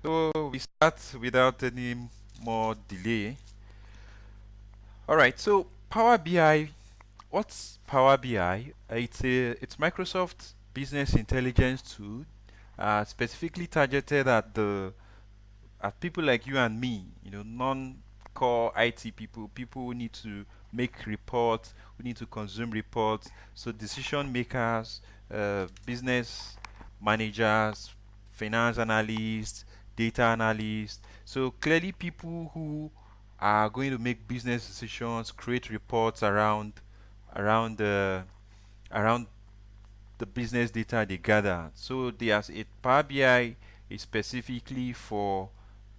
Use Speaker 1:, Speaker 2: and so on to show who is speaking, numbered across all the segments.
Speaker 1: So we start without any more delay. All right. So Power BI. What's Power BI? It's Microsoft Business Intelligence tool, specifically targeted at people like you and me. Non-core IT people, people who need to make reports, who need to consume reports. So decision makers, business managers, finance analysts, data analysts. So clearly, people who are going to make business decisions, create reports around the around the business data they gather. So there's a Power BI is specifically for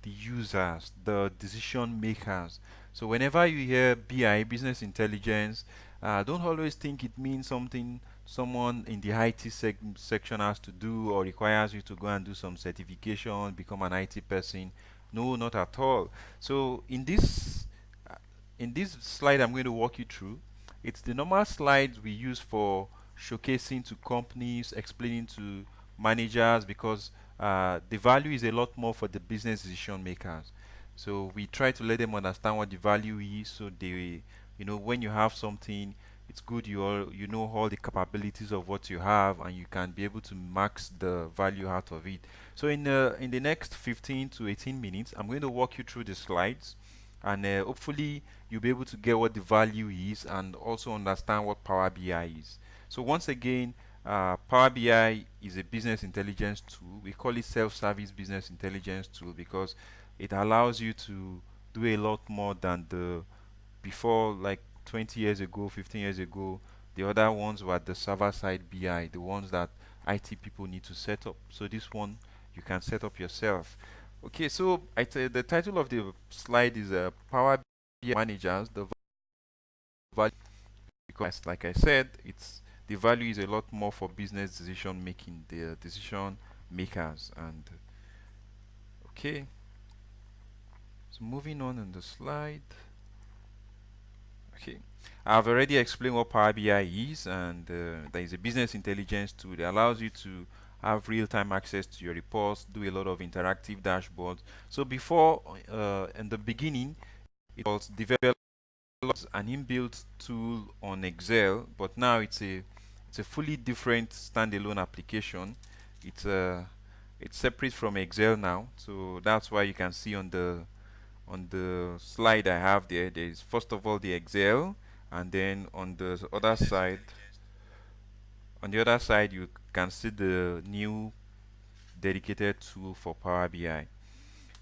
Speaker 1: the users, the decision makers. So whenever you hear BI, business intelligence, don't always think it means something someone in the IT section has to do or requires you to go and do some certification, become an IT person. No, not at all. So in this slide I'm going to walk you through, it's the normal slides we use for showcasing to companies, explaining to managers, because the value is a lot more for the business decision makers. So we try to let them understand what the value is, so when you have something, it's good you know all the capabilities of what you have, and you can be able to max the value out of it. So in the next 15 to 18 minutes, I'm going to walk you through the slides, and hopefully you'll be able to get what the value is and also understand what Power BI is. So once again, Power BI is a business intelligence tool. We call it self-service business intelligence tool because it allows you to do a lot more than the before, like 20 years ago, 15 years ago. The other ones were the server-side BI, the ones that IT people need to set up. So this one you can set up yourself. Okay, so the title of the slide is Power BI Managers, the value, because like I said, it's the value is a lot more for business decision making, the decision makers. And okay, so moving on in the slide. Okay, I've already explained what Power BI is, and there is a business intelligence tool that allows you to have real-time access to your reports, do a lot of interactive dashboards. So before, in the beginning, it was developed as an inbuilt tool on Excel, but now it's a fully different standalone application. It's separate from Excel now, so that's why you can see on the slide I have there is first of all the Excel, and then on the other side you can see the new dedicated tool for Power BI.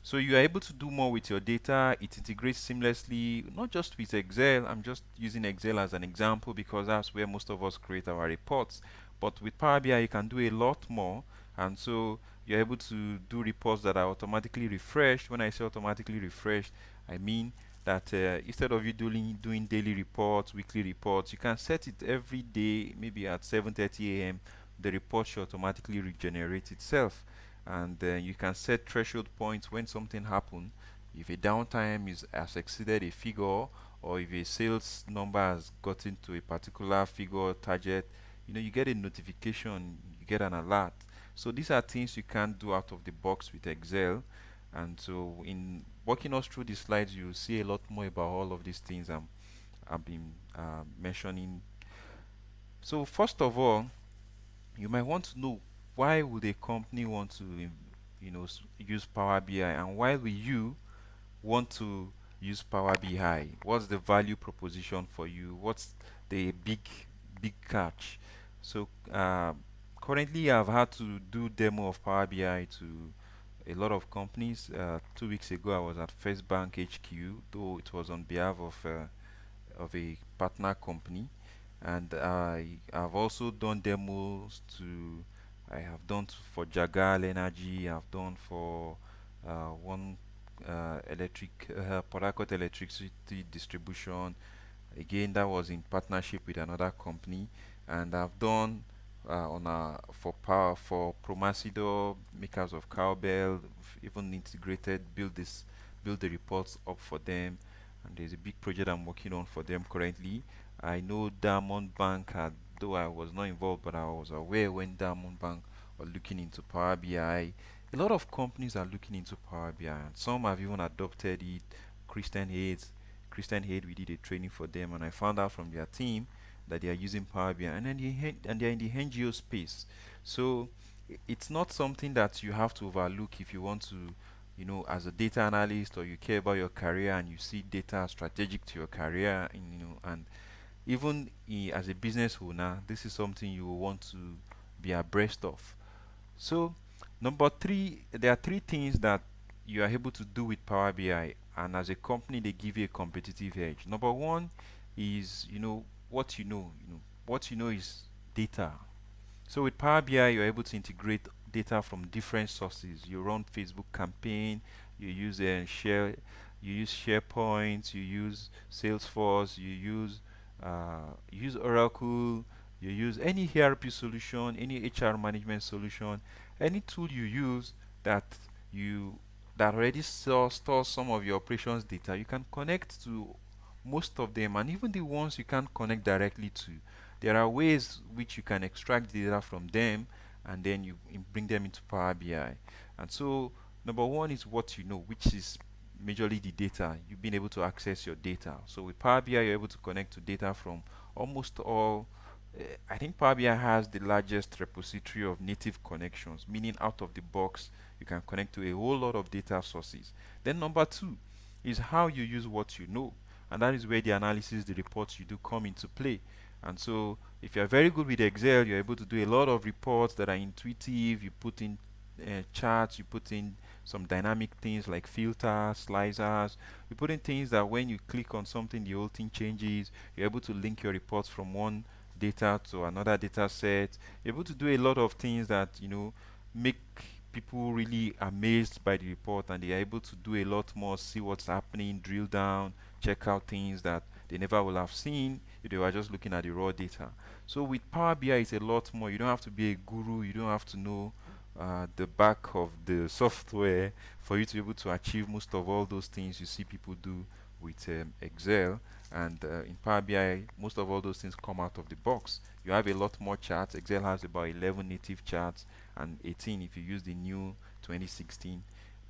Speaker 1: So you are able to do more with your data. It integrates seamlessly, not just with Excel. I'm just using Excel as an example because that's where most of us create our reports. But with Power BI, you can do a lot more. And so you're able to do reports that are automatically refreshed. When I say automatically refreshed, I mean that instead of you doing daily reports, weekly reports, you can set it every day, maybe at 7:30 a.m. The report should automatically regenerate itself, and you can set threshold points when something happens. If a downtime has exceeded a figure, or if a sales number has gotten to a particular figure target, you get a notification, you get an alert. So these are things you can't do out of the box with Excel. And so in walking us through the slides, you'll see a lot more about all of these things I've been mentioning. So first of all, you might want to know, why would a company want to use Power BI, and why will you want to use Power BI? What's the value proposition for you? What's the big catch? So currently I've had to do demo of Power BI to a lot of companies. 2 weeks ago I was at First Bank HQ, though it was on behalf of a partner company, and I've also done demos to. I have done for Jagal Energy. I've done for one electric Port Harcourt electricity distribution. Again, that was in partnership with another company, and I've done on for power for Promasidor, makers of cowbell, even integrated build the reports up for them, and there's a big project I'm working on for them currently. I know Diamond Bank had, though I was not involved, but I was aware when Diamond Bank were looking into Power BI. A lot of companies are looking into Power BI, and some have even adopted it. Christian Hayes, Christian Hayes, we did a training for them, and I found out from their team that they are using Power BI, and then and they're in the NGO space. So it's not something that you have to overlook if you want to, as a data analyst, or you care about your career and you see data strategic to your career, and and even as a business owner, this is something you will want to be abreast of. So, number three, there are three things that you are able to do with Power BI, and as a company, they give you a competitive edge. Number one is, what you know. What you know is data. So with Power BI, you're able to integrate data from different sources. You run Facebook campaign, you use you use SharePoint, you use Salesforce, you use Oracle, you use any ERP solution, any HR management solution, any tool you use that you that already stores some of your operations data. You can connect to most of them, and even the ones you can't connect directly to, there are ways which you can extract data from them, and then you bring them into Power BI. And so, number one is what you know, which is majorly the data. You've been able to access your data. So with Power BI, you're able to connect to data from almost all. I think Power BI has the largest repository of native connections, meaning out of the box, you can connect to a whole lot of data sources. Then number two is how you use what you know, and that is where the analysis, the reports you do come into play. And so, if you're very good with Excel, you're able to do a lot of reports that are intuitive. You put in charts, you put in some dynamic things like filters, slicers. You put in things that when you click on something, the whole thing changes. You're able to link your reports from one data to another data set. You're able to do a lot of things that make people really amazed by the report, and they are able to do a lot more, see what's happening, drill down, check out things that they never will have seen if they were just looking at the raw data. So with Power BI, it's a lot more. You don't have to be a guru. You don't have to know the back of the software for you to be able to achieve most of all those things you see people do with Excel. And in Power BI, most of all those things come out of the box. You have a lot more charts. Excel has about 11 native charts and 18 if you use the new 2016.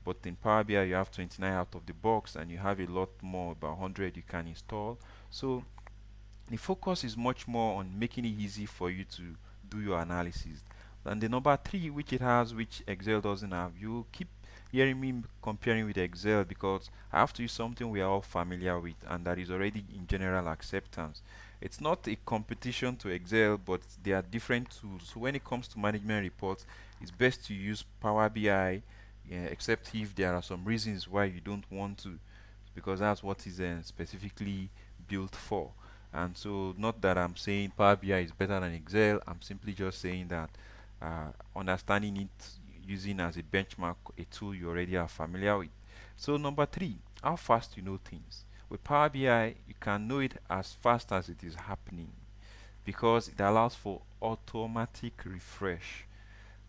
Speaker 1: But in Power BI, you have 29 out of the box, and you have a lot more, about 100 you can install. So the focus is much more on making it easy for you to do your analysis. And the number three, which it has, which Excel doesn't have, you keep hearing me comparing with Excel because I have to use something we are all familiar with and that is already in general acceptance. It's not a competition to Excel, but they are different tools. So when it comes to management reports, it's best to use Power BI, yeah, except if there are some reasons why you don't want to, because that's what is specifically built for. And so, not that I'm saying Power BI is better than Excel, I'm simply just saying that understanding it using as a benchmark a tool you already are familiar with. So, number three, how fast you know things. With Power BI, you can know it as fast as it is happening because it allows for automatic refresh.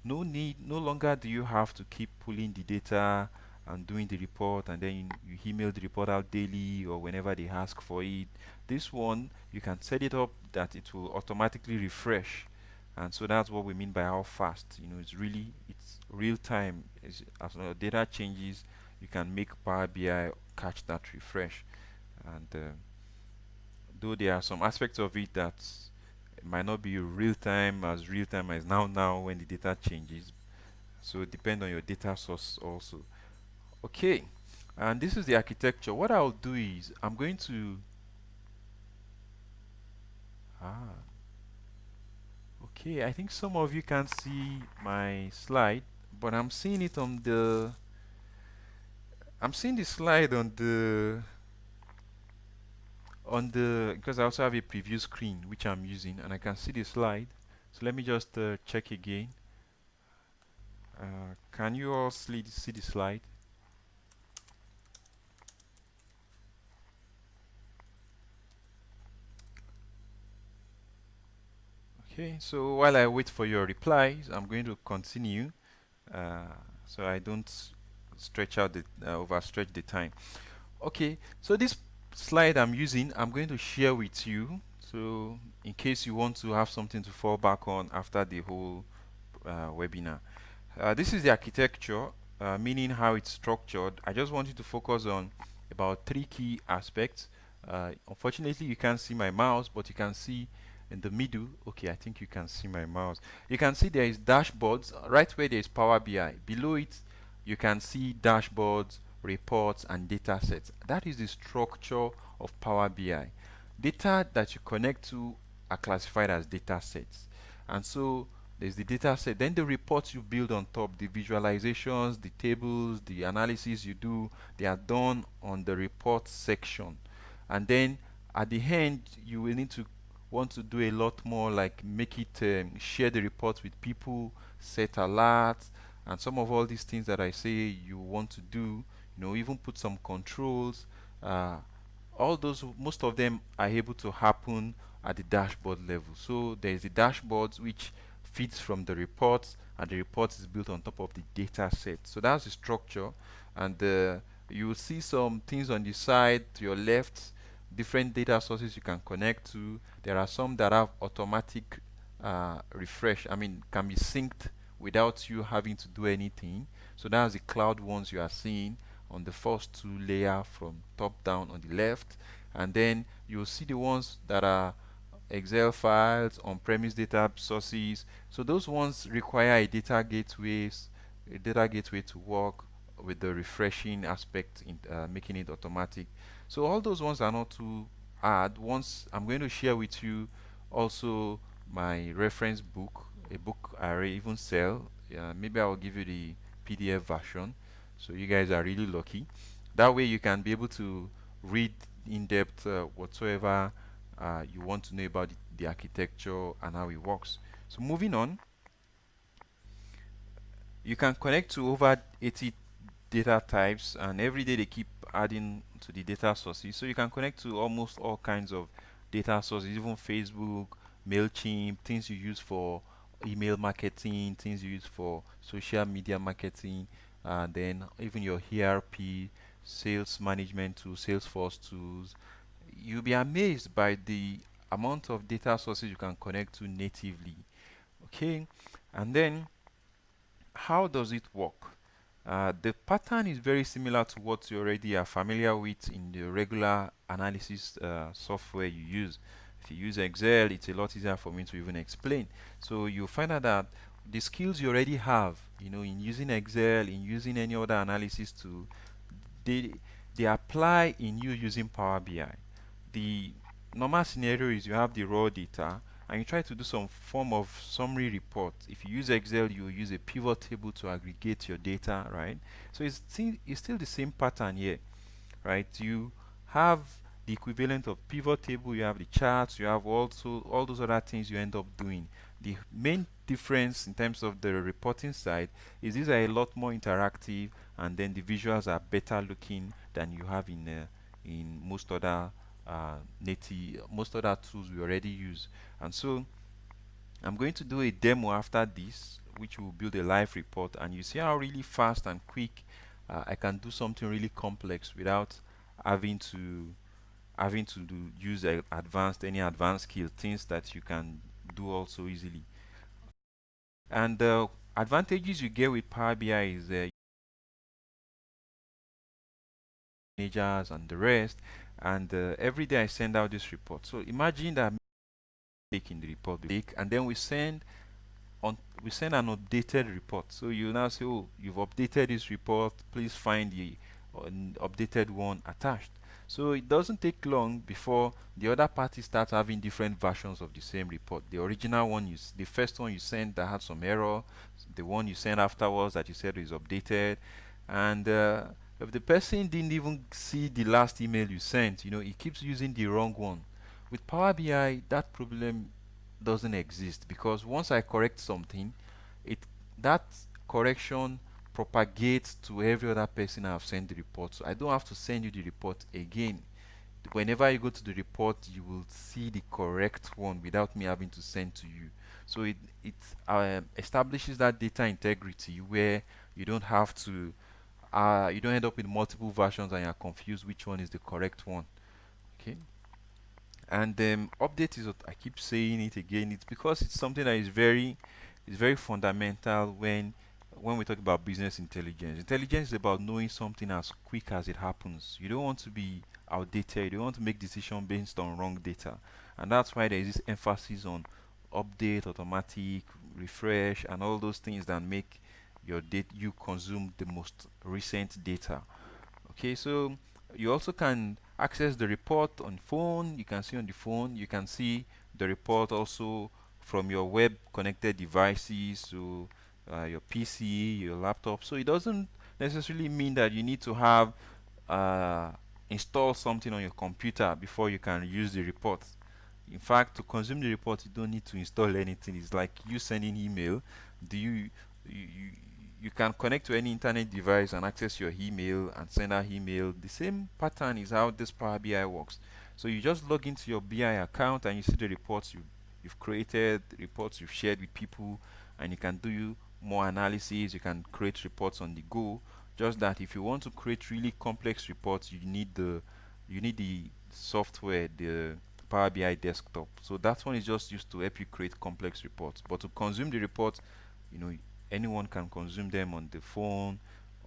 Speaker 1: No longer do you have to keep pulling the data and doing the report, and then you email the report out daily or whenever they ask for it. This one, you can set it up that it will automatically refresh. And so that's what we mean by how fast. It's real time. As data changes, you can make Power BI catch that refresh. And though there are some aspects of it that might not be real time as now when the data changes, so it depends on your data source also. Okay, and this is the architecture. What I'll do is I'm going to ah okay, I think some of you can see my slide, but I'm seeing the slide on the because I also have a preview screen which I'm using, and I can see the slide. So let me just check again. Can you all see the slide? Okay, so while I wait for your replies, I'm going to continue uh, so I don't stretch out the overstretch the time. Okay, so this slide I'm using, I'm going to share with you. So in case you want to have something to fall back on after the whole webinar. This is the architecture, meaning how it's structured. I just want you to focus on about three key aspects. Unfortunately, you can't see my mouse, but you can see in the middle. Okay, I think you can see my mouse. You can see there is dashboards right where there is Power BI. Below it, you can see dashboards, reports, and data sets. That is the structure of Power BI. Data that you connect to are classified as data sets. And so there's the data set, then the reports you build on top, the visualizations, the tables, the analysis you do, they are done on the report section. And then at the end, you will need to want to do a lot more, like make it share the report with people, set alerts, and some of all these things that I say you want to do, even put some controls. All those, most of them are able to happen at the dashboard level. So there is the dashboards which feeds from the reports, and the reports is built on top of the data set. So that's the structure. And you will see some things on the side to your left, different data sources you can connect to. There are some that have automatic refresh, I mean, can be synced without you having to do anything. So that's the cloud ones you are seeing on the first two layer from top down on the left. And then you'll see the ones that are Excel files, on-premise data sources. So those ones require a data gateway to work with the refreshing aspect in making it automatic. So all those ones are not too hard. Once I'm going to share with you also my reference book, a book I even sell. Maybe I will give you the PDF version. So you guys are really lucky. That way you can be able to read in depth whatsoever you want to know about the architecture and how it works. So moving on, you can connect to over 80 data types, and every day they keep adding to the data sources. So you can connect to almost all kinds of data sources, even Facebook, MailChimp, things you use for email marketing, things you use for social media marketing, then even your ERP, sales management tools, Salesforce tools. You'll be amazed by the amount of data sources you can connect to natively. Okay, and then how does it work? The pattern is very similar to what you already are familiar with in the regular analysis software you use. If you use Excel, it's a lot easier for me to even explain. So you'll find out that the skills you already have, in using Excel, in using any other analysis tool, they they apply in you using Power BI. The normal scenario is you have the raw data and you try to do some form of summary report. If you use Excel, you use a pivot table to aggregate your data, right? So it's still the same pattern here, right? You have the equivalent of pivot table, you have the charts, you have also all those other things you end up doing. The main difference in terms of the reporting side is these are a lot more interactive, and then the visuals are better looking than you have in most other tools we already use. And so I'm going to do a demo after this, which will build a live report, and you see how really fast and quick I can do something really complex without having to use any advanced skill, things that you can do also easily. And the advantages you get with Power BI is managers and the rest. And every day I send out this report. So imagine that making the report big, and then we send an updated report. So you now say, oh, you've updated this report, please find the updated one attached. So it doesn't take long before the other party starts having different versions of the same report. The original one, the first one you sent that had some error, the one you sent afterwards that you said is updated, and if the person didn't even see the last email you sent, it keeps using the wrong one. With Power BI, that problem doesn't exist, because once I correct something, it that correction propagates to every other person I've sent the report. So I don't have to send you the report again. Whenever you go to the report, you will see the correct one without me having to send to you. So it establishes that data integrity where you don't have to you don't end up with multiple versions and you're confused which one is the correct one. Okay. And update is what I keep saying it again. It's because it's something that is very fundamental when when we talk about business intelligence, intelligence is about knowing something as quick as it happens. You don't want to be outdated. You don't want to make decisions based on wrong data, and that's why there is this emphasis on update, automatic, refresh, and all those things that make your data you consume the most recent data. Okay, so you also can access the report on phone. You can see on the phone. You can see the report also from your web connected devices, so your PC, your laptop. So it doesn't necessarily mean that you need to have uh, install something on your computer before you can use the report. In fact, to consume the report, you don't need to install anything. It's like you sending email. Do you you can connect to any internet device and access your email and send out email. The same pattern is how this Power BI works. So you just log into your BI account and you see the reports you've created, the reports you've shared with people, and you can do more analysis. You can create reports on the go. Just that if you want to create really complex reports, you need the software, the Power BI desktop. So that one is just used to help you create complex reports. But to consume the reports, you know, anyone can consume them on the phone,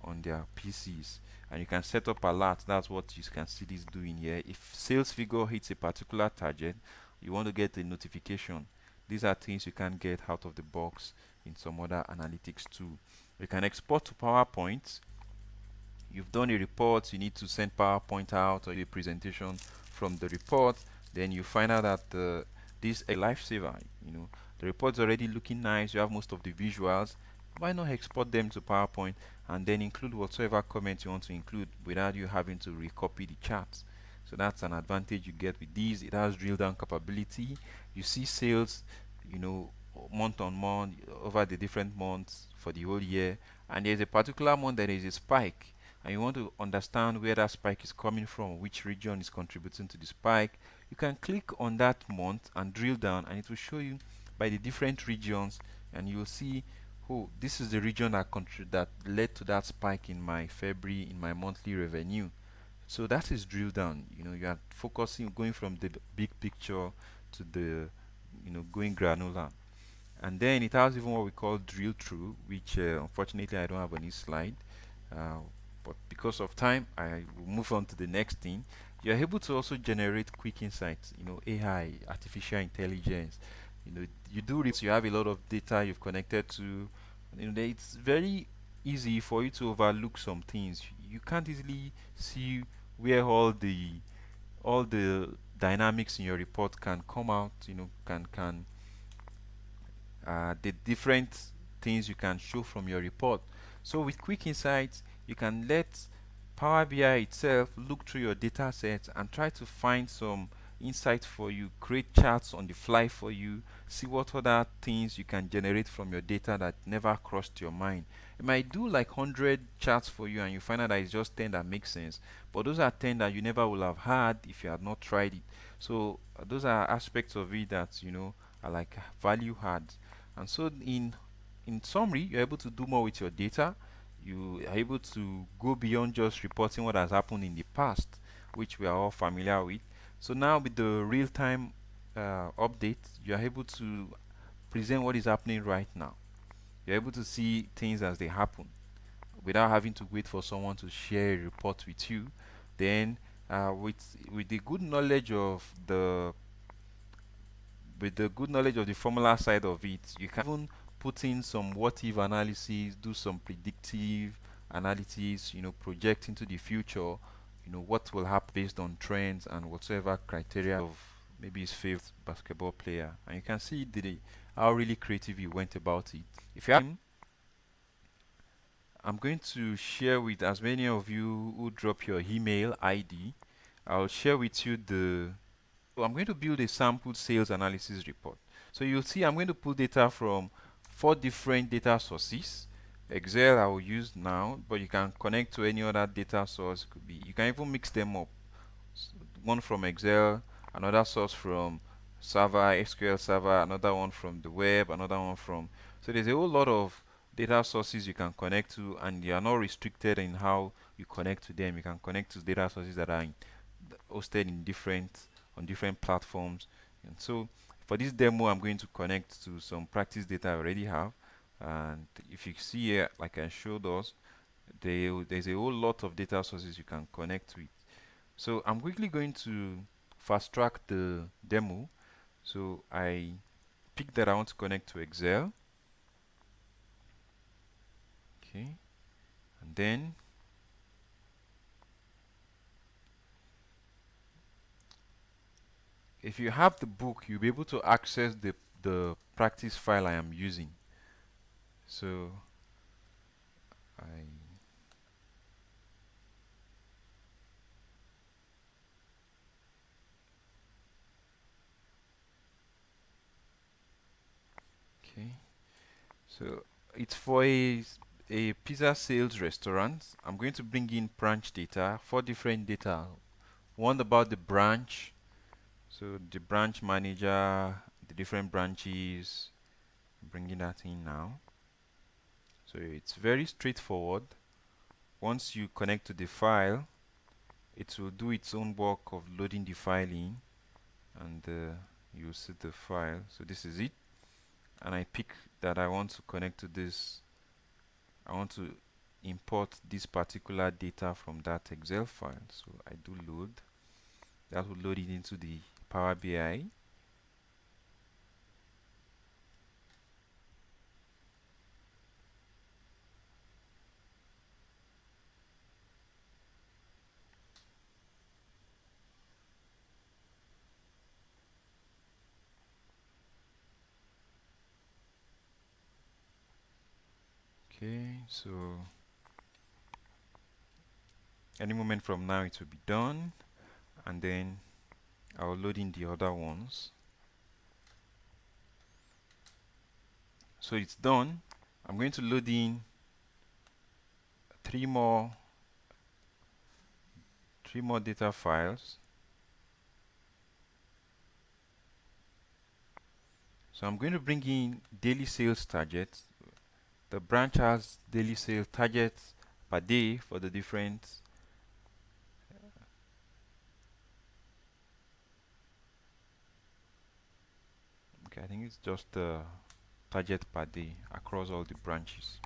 Speaker 1: on their PCs, and you can set up alerts. That's what you can see this doing here. If sales figure hits a particular target, you want to get a notification. These are things you can get out of the box in some other analytics too. You can export to PowerPoint. You've done a report, you need to send PowerPoint out or a presentation from the report. Then you find out that this is a lifesaver. You know, the report's already looking nice, you have most of the visuals. Why not export them to PowerPoint and then include whatsoever comments you want to include without you having to recopy the charts? So that's an advantage you get with these. It has drill down capability. You see sales, you know, month on month over the different months for the whole year, and there's a particular month that is a spike, and you want to understand where that spike is coming from, which region is contributing to the spike. You can click on that month and drill down, and it will show you by the different regions, and you'll see, oh, this is the region that led to that spike in my February in my monthly revenue. So that is drill down. You know, you are focusing, going from the big picture to the, going granular. And then it has even what we call drill through, which unfortunately I don't have on this slide. Uh, but because of time, I will move on to the next thing. You're able to also generate quick insights, AI, artificial intelligence. You do reports, you have a lot of data you've connected to. It's very easy for you to overlook some things. You can't easily see where all the dynamics in your report can come out, can the different things you can show from your report. So with quick insights, you can let Power BI itself look through your data sets and try to find some insights for you, create charts on the fly for you, see what other things you can generate from your data that never crossed your mind. It might do like 100 charts for you and you find out that it's just 10 that make sense, but those are 10 that you never would have had if you had not tried it. So those are aspects of it that are like value add. And so in summary, you're able to do more with your data. You are able to go beyond just reporting what has happened in the past, which we are all familiar with. So now with the real-time update, you are able to present what is happening right now. You're able to see things as they happen without having to wait for someone to share a report with you. Then with the good knowledge of the formula side of it, you can even put in some what if analysis, do some predictive analysis, project into the future, what will happen based on trends and whatever criteria of maybe his favorite basketball player. And you can see how really creative you went about it. If you have time, I'm going to share with as many of you who drop your email ID. I'll share with you so I'm going to build a sample sales analysis report. So you'll see I'm going to pull data from 4 different data sources. Excel I will use now, but you can connect to any other data source. Could be, you can even mix them up. One from Excel, another source from server, SQL server, another one from the web, another one from. So there's a whole lot of data sources you can connect to, and you are not restricted in how you connect to them. You can connect to data sources that are hosted in different platforms. And so for this demo, I'm going to connect to some practice data I already have. And if you see here, like I showed us, there's a whole lot of data sources you can connect with. So I'm quickly going to fast track the demo. So I pick that I want to connect to Excel. Okay, and then if you have the book, you'll be able to access the practice file I am using. So I okay. So it's for a pizza sales restaurant. I'm going to bring in branch data, 4 different data. One about the branch, so the branch manager, the different branches, bringing that in now. So it's very straightforward. Once you connect to the file, it will do its own work of loading the file in, and you'll see the file. So this is it, and I pick that I want to connect to this. I want to import this particular data from that Excel file. So I do load. That will load it into the Power BI. Okay, so any moment from now it will be done, and then I'll load in the other ones. So it's done. I'm going to load in three more data files. So I'm going to bring in daily sales targets. The branch has daily sales targets per day for the different. Okay, I think it's just the target per day across all the branches.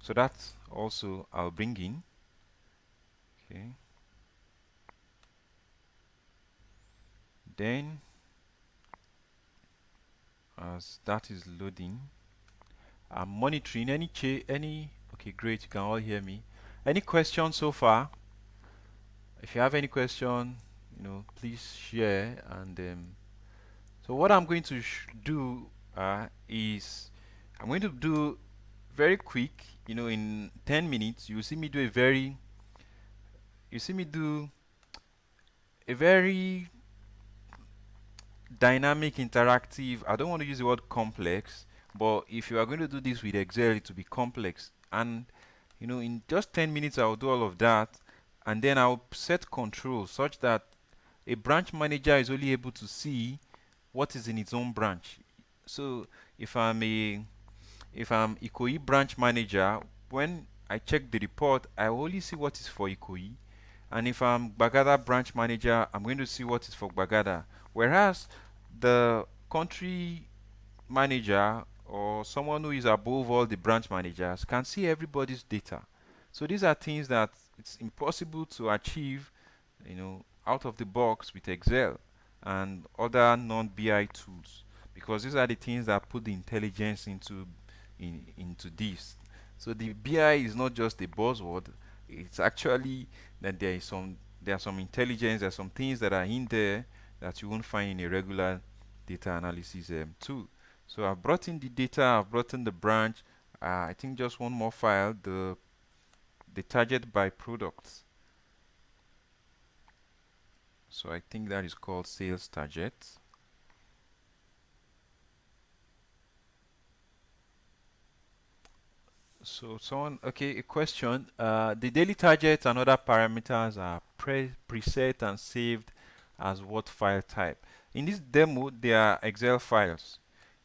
Speaker 1: So that's also I'll bring in. Okay. Then as that is loading, I'm monitoring any. Okay, great. You can all hear me. Any questions so far? If you have any question, please share. And so what I'm going to do is I'm going to do very quick. In 10 minutes, you see me do a very dynamic, interactive. I don't want to use the word complex, but if you are going to do this with Excel, it will be complex. And in just 10 minutes, I'll do all of that, and then I'll set controls such that a branch manager is only able to see what is in its own branch. So if I'm Ikoyi branch manager, when I check the report, I only see what is for Ikoyi. And if I'm Bagada branch manager, I'm going to see what is for Bagada. Whereas the country manager or someone who is above all the branch managers can see everybody's data. So these are things that it's impossible to achieve, out of the box with Excel and other non-BI tools, because these are the things that put the intelligence into this. So the BI is not just a buzzword; it's actually that there are some intelligence, there are some things that are in there that you won't find in a regular data analysis tool. So I've brought in the data, I've brought in the branch. I think just one more file, the target by products. So I think that is called sales target. So someone, okay, a question. The daily targets and other parameters are preset and saved as what file type? In this demo, they are Excel files.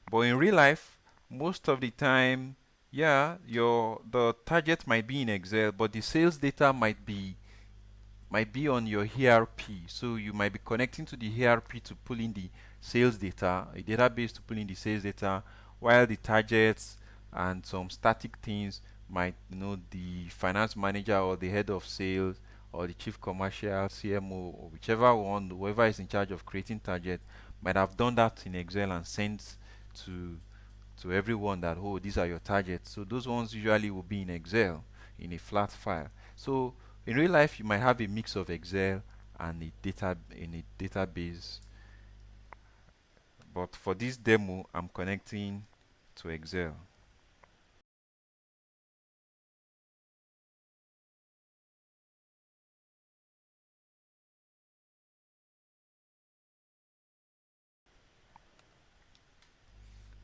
Speaker 1: But in real life, most of the time, yeah, the target might be in Excel, but the sales data might be on your ERP. So you might be connecting to the ERP to pull in the sales data, a database to pull in the sales data, while the targets and some static things might, the finance manager or the head of sales or the chief commercial CMO or whichever one, whoever is in charge of creating target, might have done that in Excel and sent to everyone that, oh, these are your targets. So those ones usually will be in Excel in a flat file. So in real life, you might have a mix of Excel and a data in a database. But for this demo, I'm connecting to Excel.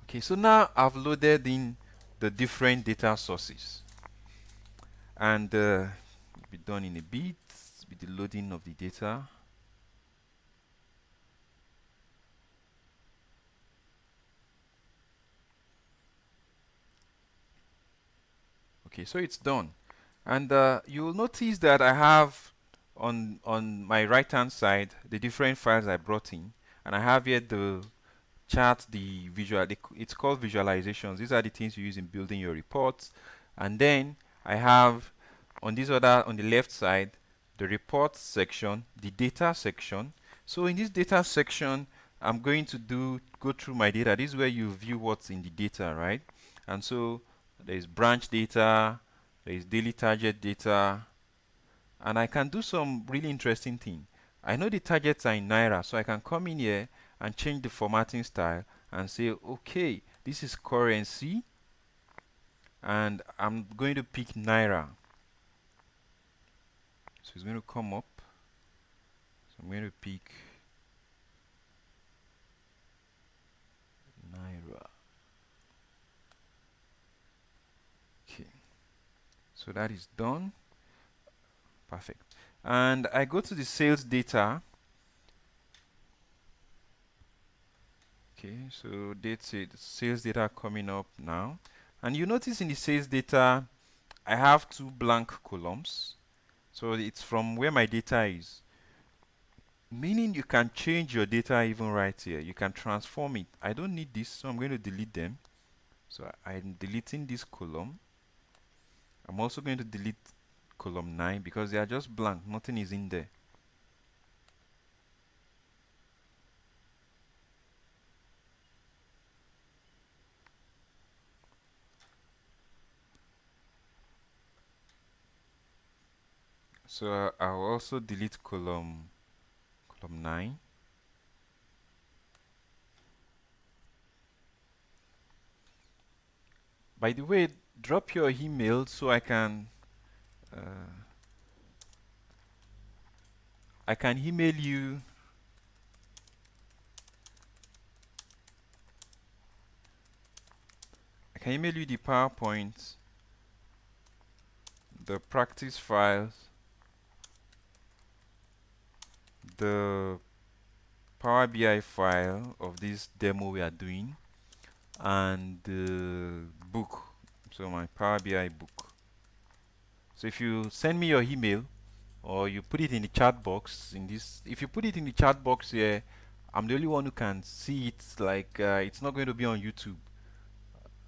Speaker 1: Okay, so now I've loaded in the different data sources, and be done in a bit with the loading of the data. Okay, so it's done, and you'll notice that I have on my right hand side the different files I brought in, and I have here the chart, the visual. It's called visualizations. These are the things you use in building your reports, and then I have on the left side the reports section, the data section. So in this data section, I'm going to go through my data. This is where you view what's in the data, right? And so there's branch data, there's daily target data, and I can do some really interesting thing. I know the targets are in Naira, so I can come in here and change the formatting style and say, okay, this is currency, and I'm going to pick Naira. So it's going to come up. So I'm going to pick Naira. Okay, so that is done. Perfect. And I go to the sales data. Okay, so that's it. Sales data coming up now. And you notice in the sales data, I have two blank columns. So it's from where my data is. Meaning you can change your data even right here. You can transform it. I don't need this, so I'm going to delete them. So I'm deleting this column. I'm also going to delete column 9 because they are just blank. Nothing is in there. So I'll also delete column 9. By the way, drop your email so uh, I can email you. I can email you the PowerPoint, the practice files, the Power BI file of this demo we are doing, and the book. So my Power BI book. So if you send me your email or you put it in the chat box in this, if you put it in the chat box here, I'm the only one who can see it. Like it's not going to be on YouTube.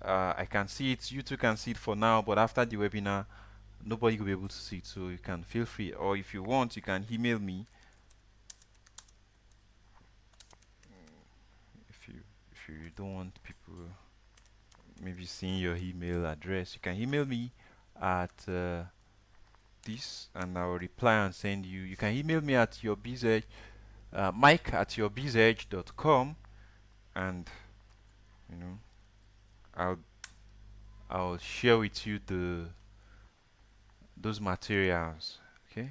Speaker 1: I can see it. You two can see it for now, but after the webinar, nobody will be able to see it. So you can feel free, or if you want, you can email me. If you don't want people maybe seeing your email address, you can email me at this, and I'll reply and send you. You can email me at your bz mike at yourbzedge.com, and you know I'll share with you those materials. Okay.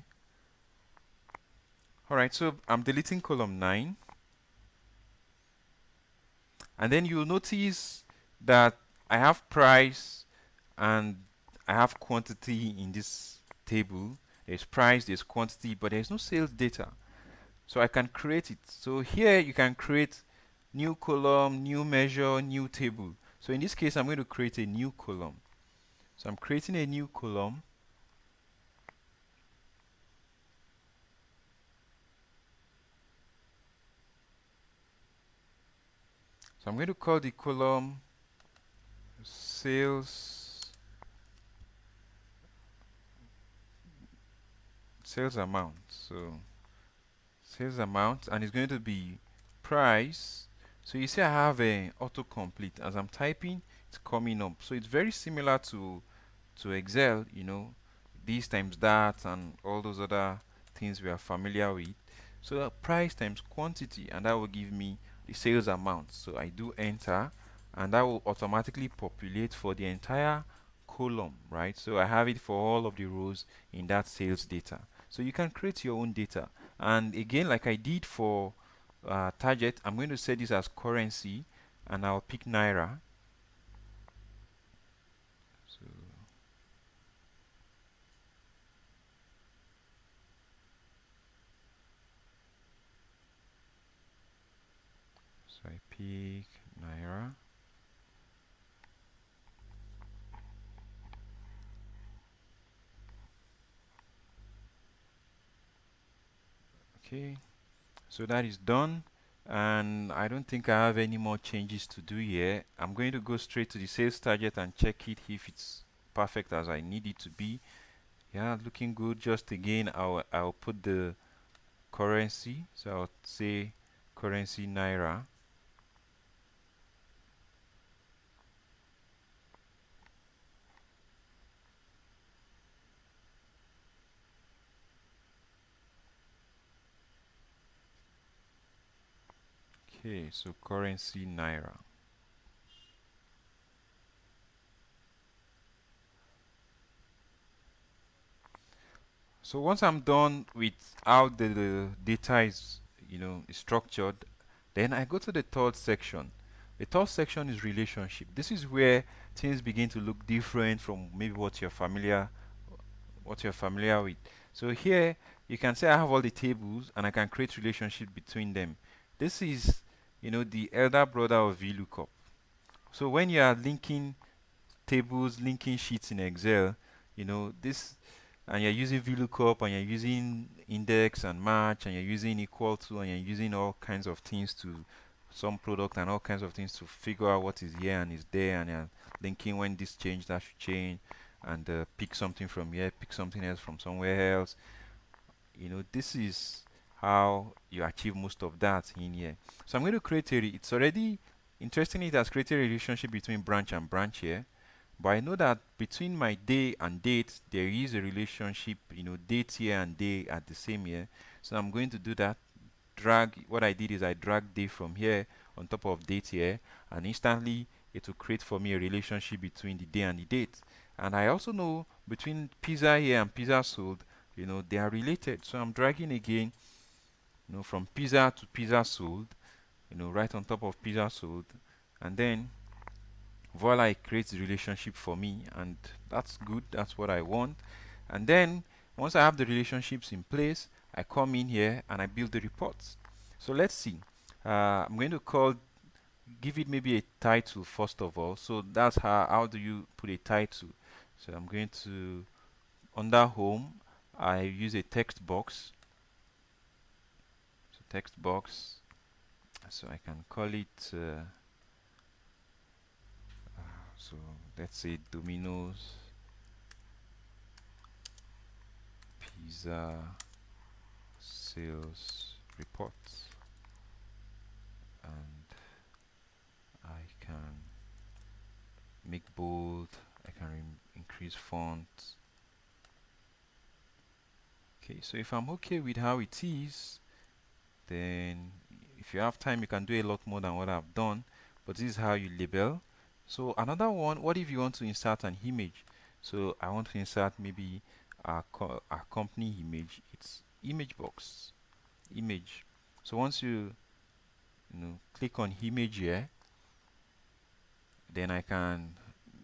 Speaker 1: All right. So I'm deleting column 9, and then you'll notice that I have price and I have quantity in this table. There's price, there's quantity, but there's no sales data. So I can create it. So here you can create new column, new measure, new table. So in this case, I'm going to create a new column. So I'm creating a new column. So I'm going to call the column sales amount. So sales amount, and it's going to be price. So you see I have a autocomplete. As I'm typing, it's coming up. So it's very similar to Excel, this times that and all those other things we are familiar with. So price times quantity, and that will give me the sales amount. So I do enter, and that will automatically populate for the entire column, right? So I have it for all of the rows in that sales data. So you can create your own data. And again, like I did for target, I'm going to set this as currency, and I'll pick Naira. So I pick Naira. Okay, so that is done, and I don't think I have any more changes to do here. I'm going to go straight to the sales target and check it if it's perfect as I need it to be. Yeah, looking good. Just again, I'll put the currency, so I'll say currency Naira. Okay, so currency Naira. So once I'm done with how the data is structured, then I go to the third section. The third section is relationship. This is where things begin to look different from maybe what you're familiar with. So here you can say I have all the tables and I can create relationship between them. This is the elder brother of VLOOKUP. So when you are linking tables, linking sheets in Excel, this, and you're using VLOOKUP and you're using index and match and you're using equal to and you're using all kinds of things to some product and all kinds of things to figure out what is here and is there, and you're linking when this change, that should change, and pick something from here, pick something else from somewhere else. This is how you achieve most of that in here. So I'm going to create it's already interesting. It has created a relationship between branch and branch here, but I know that between my day and date there is a relationship. Date here and day at the same year. So I'm going to do that. What I did is I dragged day from here on top of date here, and instantly it will create for me a relationship between the day and the date. And I also know between pizza here and pizza sold, they are related. So I'm dragging again, from pizza to pizza sold, right on top of pizza sold, and then voila, it creates the relationship for me, and that's good. That's what I want. And then once I have the relationships in place, I come in here and I build the reports. So let's see. I'm going to give it maybe a title first of all. So that's how do you put a title. So I'm going to, under home, I use a text box. So text box. So I can call it. So let's say Domino's Pizza sales reports, and I can make bold, I can increase font. Okay, so if I'm okay with how it is, then if you have time you can do a lot more than what I've done, but this is how you label. So another one, what if you want to insert an image? So I want to insert maybe a company image. It's image box, image. So once you click on image here, then I can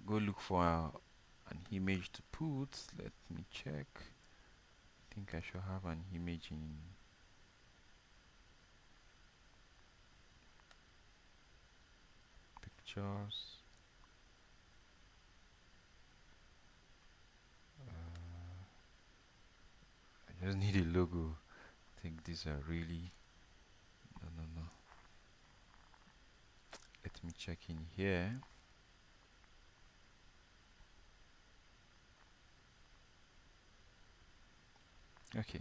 Speaker 1: go look for an image to put. Let me check. I think I should have an image in pictures. I just need a logo. I think these are really, no. Let me check in here. Okay.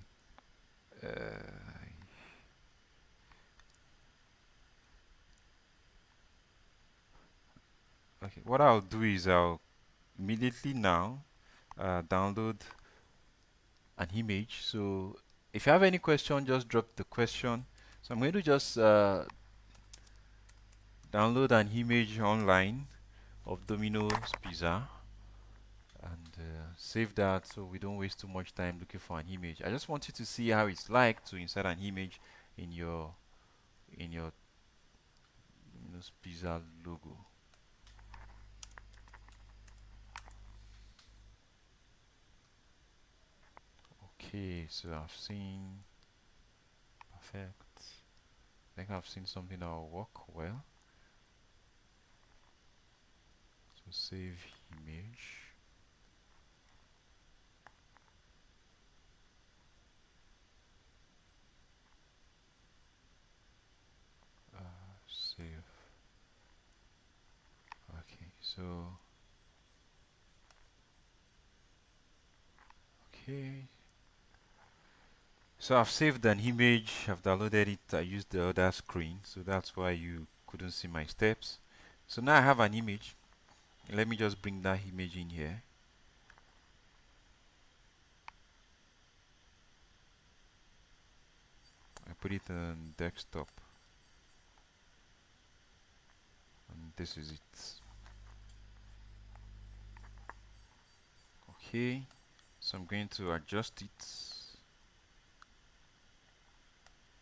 Speaker 1: Okay. What I'll do is I'll immediately now download an image. So if you have any question, just drop the question. So I'm going to just download an image online of Domino's Pizza and save that so we don't waste too much time looking for an image. I just want you to see how it's like to insert an image in your Domino's Pizza logo. Okay, so I've seen perfect. I think I've seen something that will work well. So save image. Save. Okay, so okay. So I've saved an image, I've downloaded it, I used the other screen, so that's why you couldn't see my steps. So now I have an image. Let me just bring that image in here. I put it on desktop, and this is it. Okay, so I'm going to adjust it,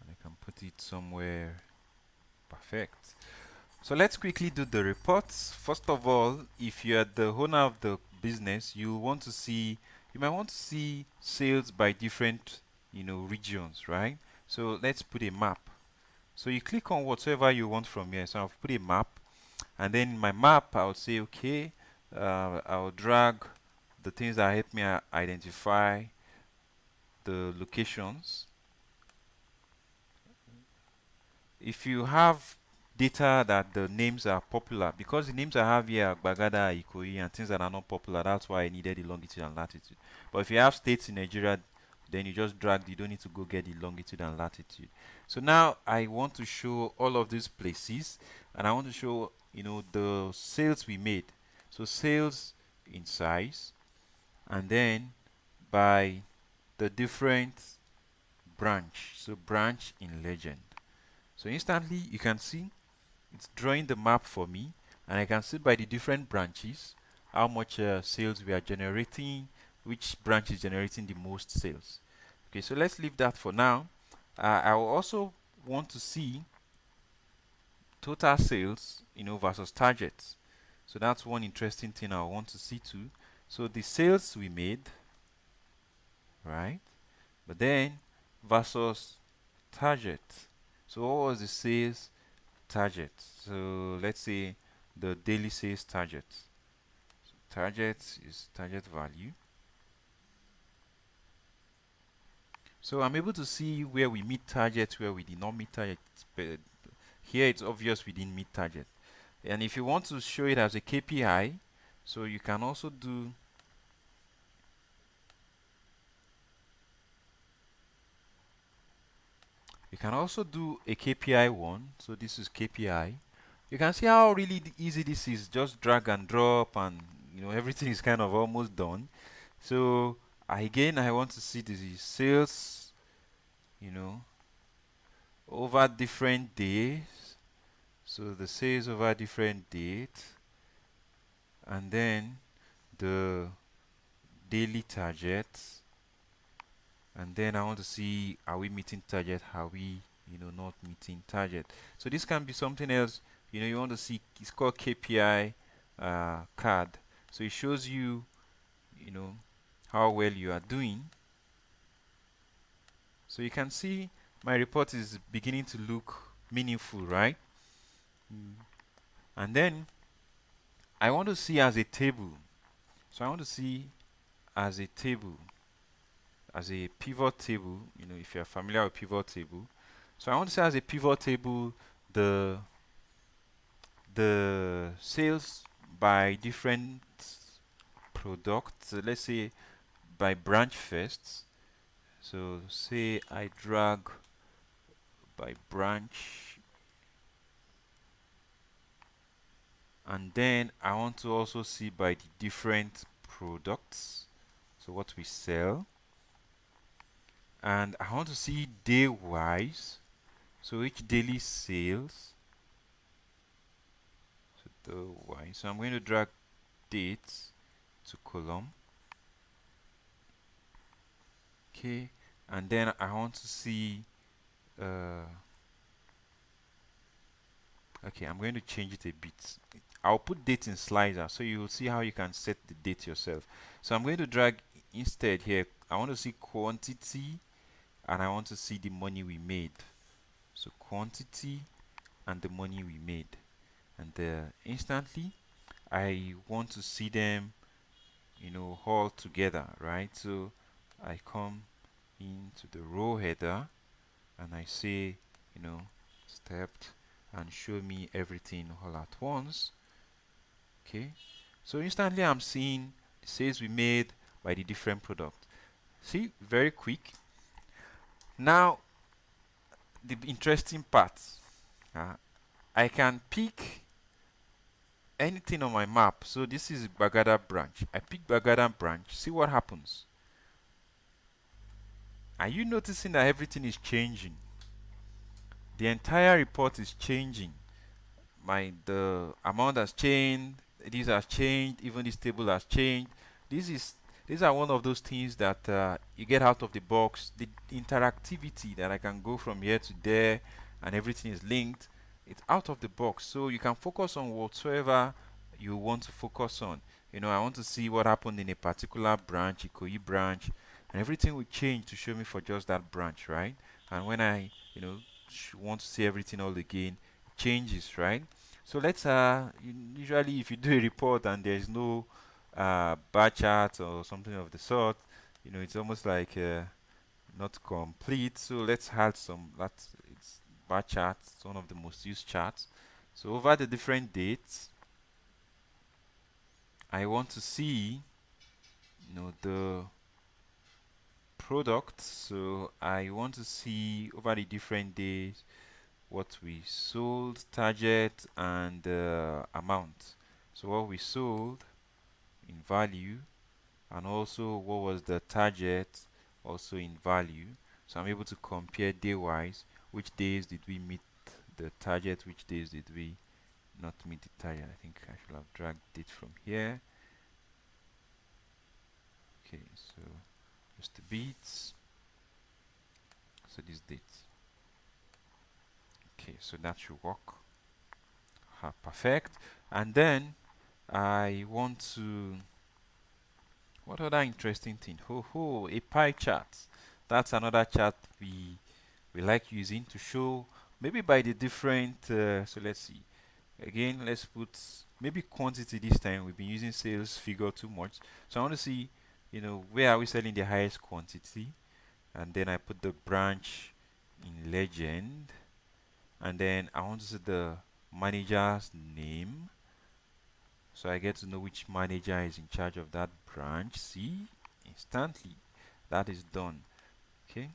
Speaker 1: and I can put it somewhere perfect. So let's quickly do the reports. First of all, if you're the owner of the business, you might want to see sales by different, regions, right? So let's put a map. So you click on whatever you want from here. So I'll put a map, and then in my map, I'll say, okay, I'll drag the things that help me identify the locations. If you have data that the names are popular, because the names I have here are Bagada, Ikoyi, and things that are not popular, that's why I needed the longitude and latitude. But if you have states in Nigeria, then you just drag, you don't need to go get the longitude and latitude. So now I want to show all of these places, and I want to show, the sales we made. So sales in size, and then by the different branch. So branch in legend. So instantly you can see it's drawing the map for me, and I can see by the different branches how much sales we are generating, which branch is generating the most sales. Okay, so let's leave that for now. I will also want to see total sales, versus targets. So that's one interesting thing I want to see too. So the sales we made, right? But then versus target. So what was the sales target? So let's say the daily sales target. So target is target value. So I'm able to see where we meet target, where we did not meet target. But here it's obvious we didn't meet target. And if you want to show it as a KPI, so you can also do a KPI one. So this is KPI. You can see how really easy this is. Just drag and drop, and everything is kind of almost done. So again, I want to see the sales, you know, over different days. So the sales over different dates, and then the daily targets, and then I want to see, are we meeting target? Are we, not meeting target? So this can be something else. You want to see. It's called KPI card. So it shows you, you know, how well you are doing. So you can see my report is beginning to look meaningful, right? Mm. And then I want to see as a table. So I want to see as a table, as a pivot table, if you're familiar with pivot table. So I want to see as a pivot table the sales by different products. Let's say by branch first. So say I drag by branch, and then I want to also see by the different products, so what we sell, and I want to see day wise, so each daily sales, so the wise. So I'm going to drag dates to column, okay, and then I want to see uh, okay, I'm going to change it a bit. I'll put date in slicer so you'll see how you can set the date yourself. So I'm going to drag instead here. I want to see quantity and I want to see the money we made. So quantity and the money we made. And instantly I want to see them, all together, right? So I come into the row header and I say, stepped and show me everything all at once. Okay, so instantly I'm seeing the sales we made by the different product. See, very quick. Now the interesting part, uh, I can pick anything on my map. So this is Bagada branch. I pick Bagada branch. See what happens. Are you noticing that everything is changing? The entire report is changing. The amount has changed, these has changed, even this table has changed. This is these are one of those things that you get out of the box. The interactivity that I can go from here to there and everything is linked, it's out of the box, so you can focus on whatsoever you want to focus on. I want to see what happened in a particular branch, Ikoyi branch, and everything will change to show me for just that branch, right? And when I want to see everything all again, changes, right? So let's usually if you do a report and there's no bar chart or something of the sort, it's almost like not complete. So let's add some. It's bar chart. It's one of the most used charts. So over the different dates, I want to see the product. So I want to see over the different days what we sold, target, and amount. So what we sold in value, and also what was the target also in value. So I'm able to compare day wise, which days did we meet the target, which days did we not meet the target. I think I should have dragged it from here. Okay, so just the beats, so this date. Okay, so that should work. Perfect. And then I want to, what other interesting thing? A pie chart. That's another chart we like using to show maybe by the different. So let's see. Again, let's put maybe quantity this time. We've been using sales figure too much, so I want to see, where are we selling the highest quantity, and then I put the branch in legend, and then I want to see the manager's name. So I get to know which manager is in charge of that branch. See, instantly that is done. Okay,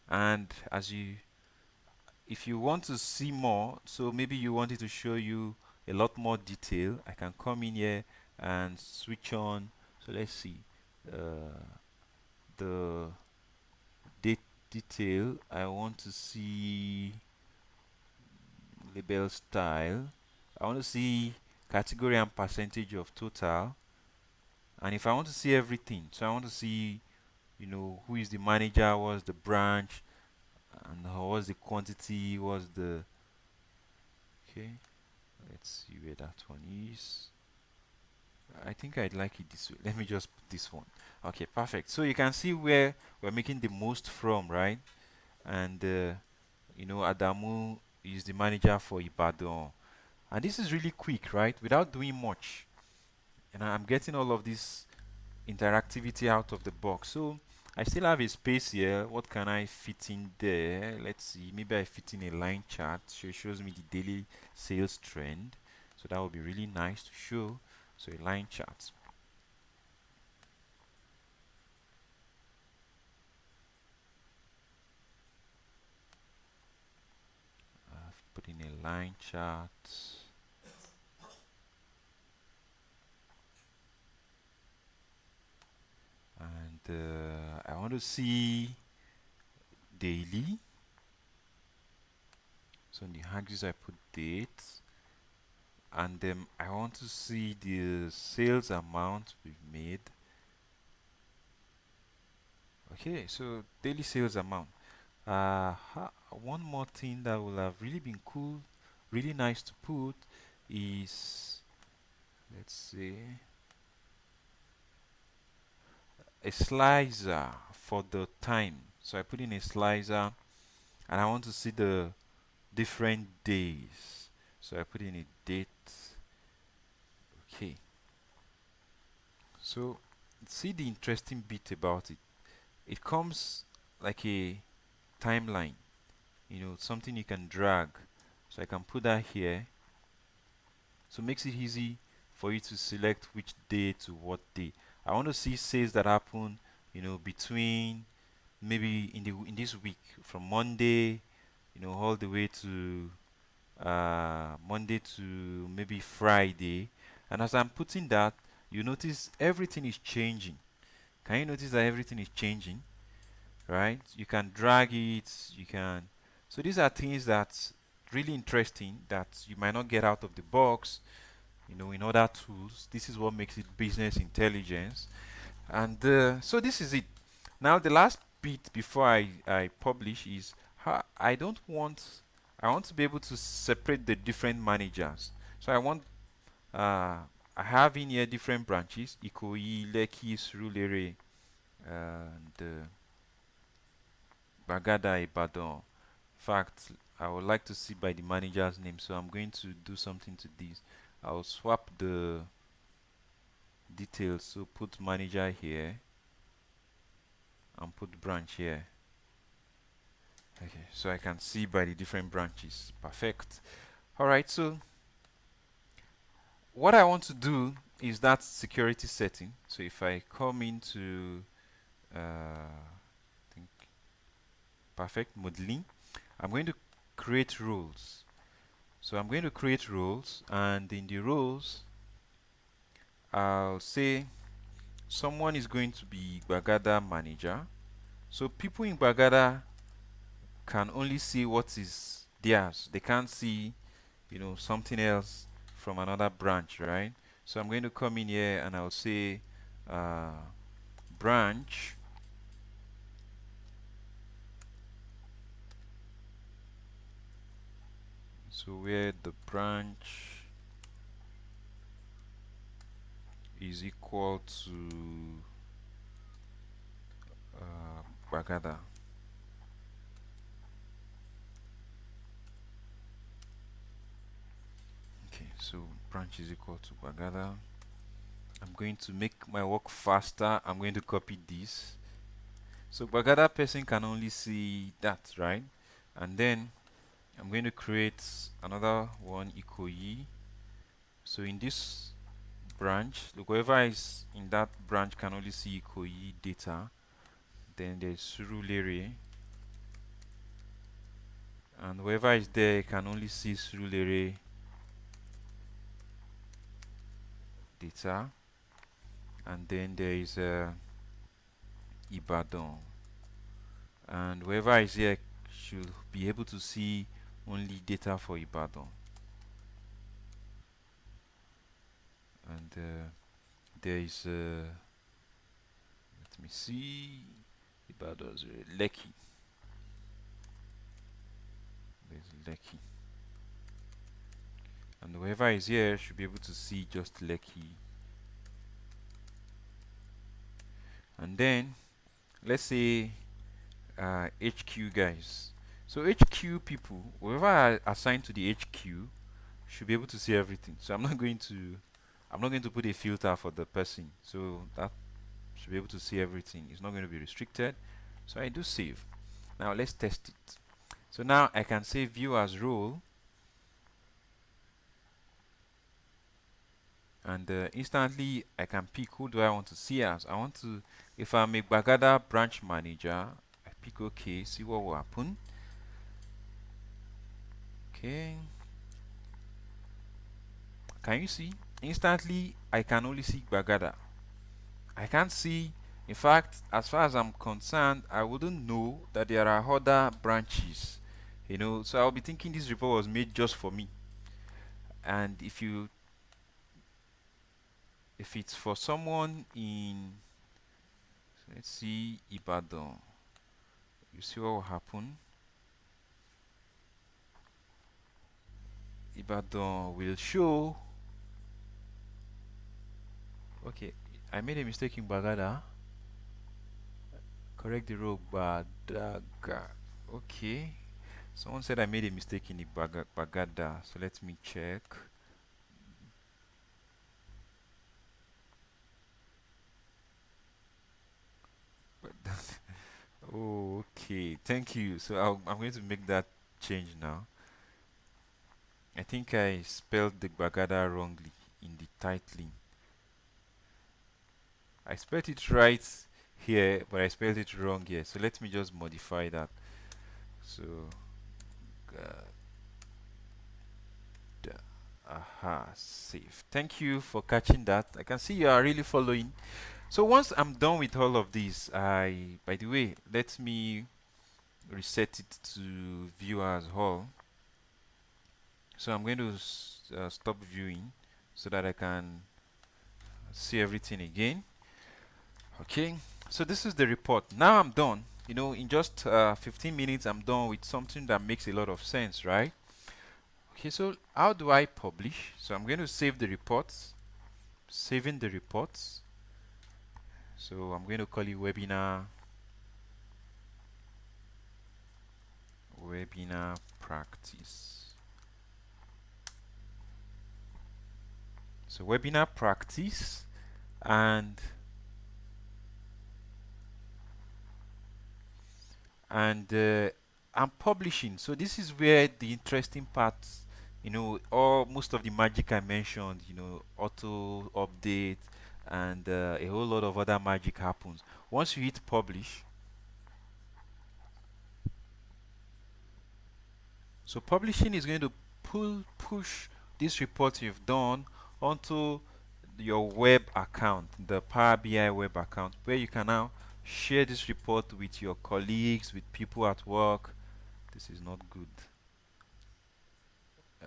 Speaker 1: and if you want to see more, so maybe you want it to show you a lot more detail, I can come in here and switch on. So let's see, the date detail. I want to see label style. I want to see category and percentage of total. And if I want to see everything, so I want to see, who is the manager, what's the branch, and what's the quantity, what's the, okay, let's see where that one is. I think I'd like it this way. Let me just put this one. Okay, perfect. So you can see where we're making the most from, right? And Adamu is the manager for Ibadan. And this is really quick, right? Without doing much. And I'm getting all of this interactivity out of the box. So I still have a space here. What can I fit in there? Let's see. Maybe I fit in a line chart. So it shows me the daily sales trend. So that would be really nice to show. So a line chart. line chart. And I want to see daily. So on the axis I put date, and then I want to see the sales amount we've made. Okay, so daily sales amount. One more thing that would have really been cool, really nice to put is, let's see, a slicer for the time. So I put in a slicer, and I want to see the different days. So I put in a date. Okay. So see the interesting bit about it. It comes like a timeline, something you can drag. So I can put that here. So it makes it easy for you to select which day to what day. I want to see sales that happen, between maybe in this week from Monday, all the way to Monday to maybe Friday. And as I'm putting that, you notice everything is changing. Can you notice that everything is changing? Right? You can drag it, you can. So these are things that's really interesting that you might not get out of the box, in other tools. This is what makes it business intelligence. And so this is it. Now the last bit before I publish is how I want to be able to separate the different managers. So I have in here different branches: Ikoyi, Lekki, Surulere, and Bagada, Ibadan. In fact, I would like to see by the manager's name, so I'm going to do something to this. I'll swap the details, so put manager here and put branch here. Okay, so I can see by the different branches. Perfect. All right, so what I want to do is that security setting. So if I come into think perfect modeling, I'm going to create roles. So I'm going to create roles, and in the roles I'll say someone is going to be Bagada manager. So people in Bagada can only see what is theirs. They can't see, something else from another branch, right? So I'm going to come in here and I'll say uh, branch. So where the branch is equal to Bagada. Okay, so branch is equal to Bagada. I'm going to make my work faster. I'm going to copy this. So Bagada person can only see that, right? And then I'm going to create another one, Ikoyi. So in this branch, look, whoever is in that branch can only see Ikoyi data. Then there's Surulere, and whoever is there can only see Surulere data. And then there is Ibadan, and whoever is here should be able to see only data for Ibadan. And there is let me see, Ibadan's Lekki. There's Lekki, and whoever is here should be able to see just Lekki. And then let's say HQ guys. So HQ people, whoever are assigned to the HQ should be able to see everything. So I'm not going to put a filter for the person. So that should be able to see everything. It's not going to be restricted. So I do save. Now let's test it. So now I can say view as role, and instantly I can pick who do I want to see as. I want to, if I'm a Bagada branch manager, pick OK, see what will happen. Okay, Can you see? Instantly, I can only see Bagada. I can't see. In fact, as far as I'm concerned, I wouldn't know that there are other branches. So I'll be thinking this report was made just for me. And if it's for someone in, let's see, Ibadan, you see what will happen. Ibadan will show. Okay, I made a mistake in Bagada. Correct the row, Badaga. Okay. Someone said I made a mistake in the Bagada, so let me check. But oh, okay. Thank you. So I'm going to make that change now. I think I spelled the Bagada wrongly in the titling. I spelled it right here, but I spelled it wrong here. So let me just modify that. So, aha, save. Thank you for catching that. I can see you are really following. So once I'm done with all of this, by the way, let me reset it to view as all. So I'm going to stop viewing so that I can see everything again. Okay, so this is the report. Now I'm done. In just 15 minutes, I'm done with something that makes a lot of sense, right? Okay, so how do I publish? So I'm going to save the reports, saving the reports. So I'm going to call it webinar practice. So webinar practice, and I'm publishing. So this is where the interesting parts, all most of the magic I mentioned, auto update and a whole lot of other magic happens. Once you hit publish, so publishing is going to push this report you've done onto your web account, the Power BI web account, where you can now share this report with your colleagues, with people at work. This is not good.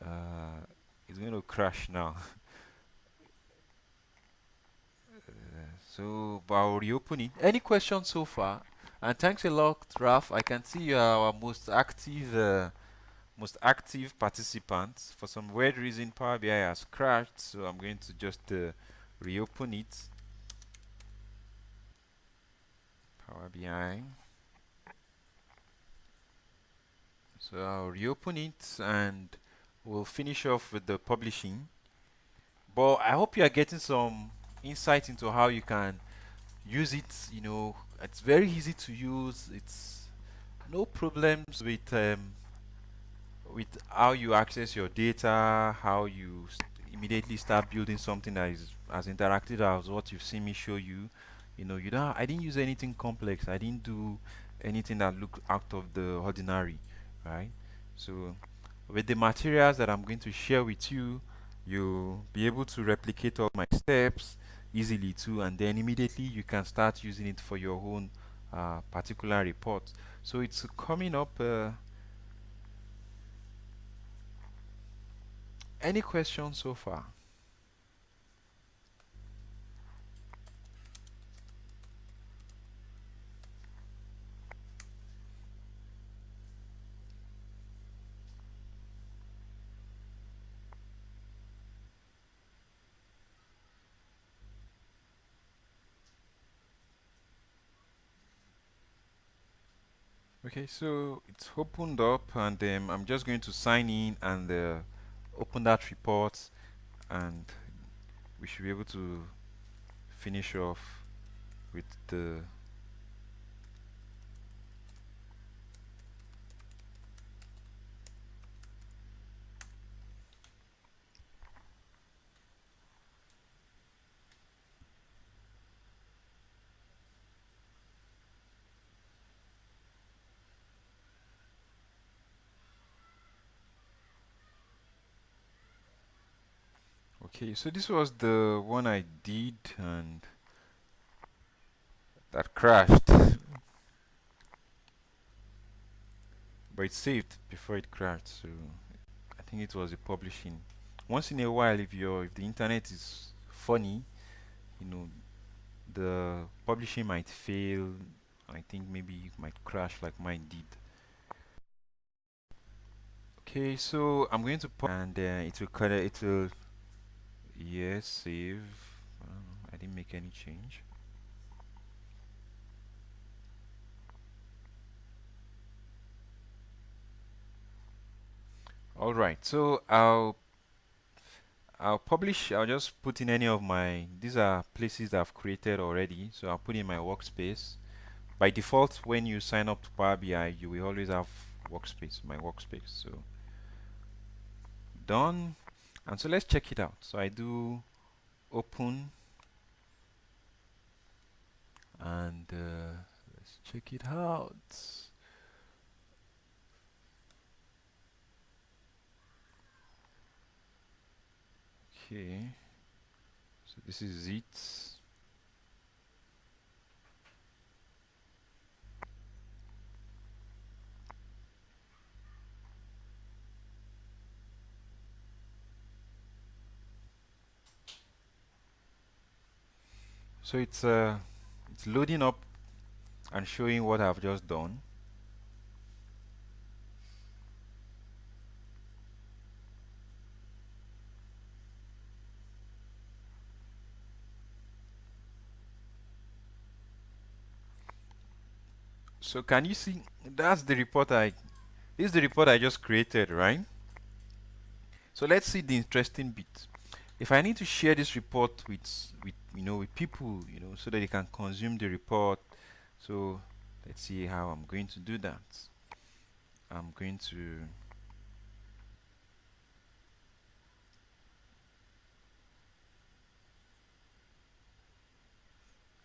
Speaker 1: uh, it's going to crash now. So but I'll reopen it. Any questions so far? And thanks a lot, Raf. I can see you are our most active participant. For some weird reason, Power BI has crashed, so I'm going to just reopen it. Power BI. So I'll reopen it and we'll finish off with the publishing. But I hope you are getting some insight into how you can use it. It's very easy to use. It's no problems with how you access your data, how you immediately start building something that is as interactive as what you've seen me show you. You don't. I didn't use anything complex. I didn't do anything that looked out of the ordinary, right? So, with the materials that I'm going to share with you, you'll be able to replicate all my steps easily too, and then immediately you can start using it for your own particular report. So it's coming up. Any questions so far? Okay, so it's opened up, and I'm just going to sign in and open that report, and we should be able to finish off with the. Okay, so this was the one I did and that crashed. But it saved before it crashed, so I think it was the publishing. Once in a while, if the internet is funny, you know, the publishing might fail. I think maybe it might crash like mine did. Okay, so I'm going to pause and it will color. It will yes save. I didn't make any change. All right, so I'll publish. I'll just put in any of my. These are places that I've created already. So I'll put in my workspace. By default, when you sign up to Power BI, you will always have workspace. My workspace. So done. And so let's check it out. So I do open and let's check it out. Okay. So this is it. So it's loading up and showing what I've just done. So can you see that's the report I this is the report I just created, right? So let's see the interesting bit. If I need to share this report with with people, so that they can consume the report. So let's see how I'm going to do that. I'm going to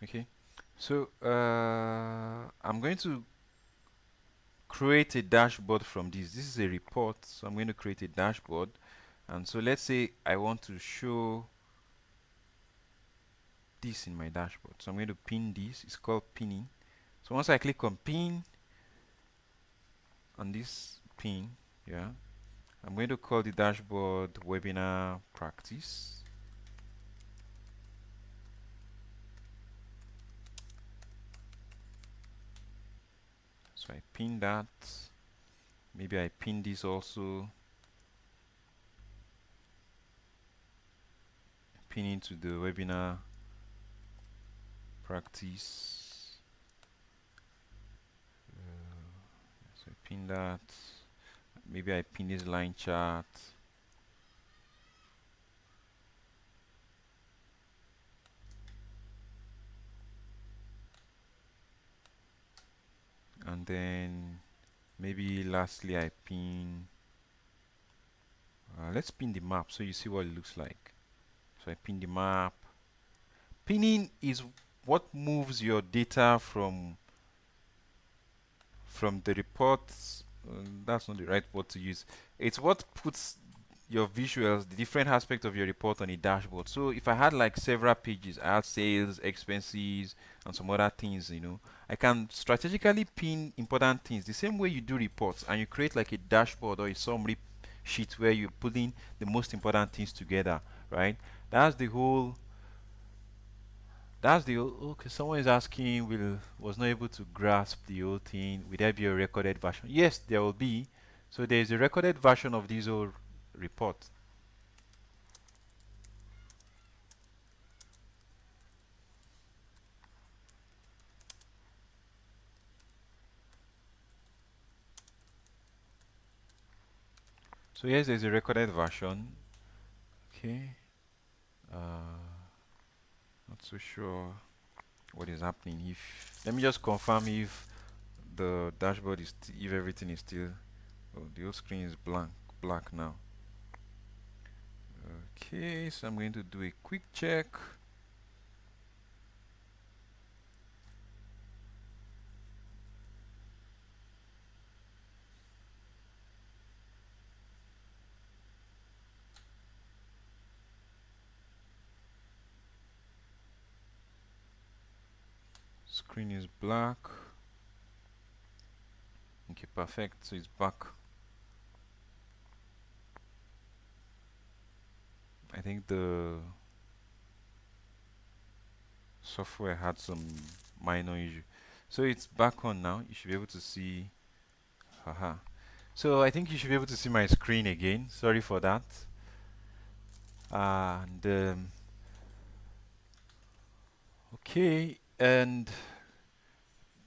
Speaker 1: okay. So I'm going to create a dashboard from this. This is a report, so I'm going to create a dashboard. And so let's say I want to show this in my dashboard. So I'm going to pin this. It's called pinning. So once I click on pin, on this pin, yeah, I'm going to call the dashboard webinar practice. So I pin that. Maybe I pin this also. Pin into the webinar practice. So I pin that. Maybe I pin this line chart. And then maybe lastly I pin let's pin the map so you see what it looks like. So I pin the map. Pinning is what moves your data from the reports. That's not the right word to use. It's what puts your visuals, the different aspects of your report on a dashboard. So if I had like several pages, I had sales, expenses, and some other things, I can strategically pin important things the same way you do reports, and you create like a dashboard or a summary sheet where you're putting the most important things together, right? That's the whole okay. Someone is asking, will was not able to grasp the whole thing. Will there be a recorded version? Yes, there will be. So there is a recorded version of this whole report. So yes, there's a recorded version. Okay. Not so sure what is happening. If let me just confirm if the dashboard is if everything is still. Oh, the whole screen is black now. Okay, so I'm going to do a quick check. Screen is black. Okay, perfect. So it's back. I think the software had some minor issue. So it's back on now. You should be able to see. Haha. So I think you should be able to see my screen again. Sorry for that. And okay, and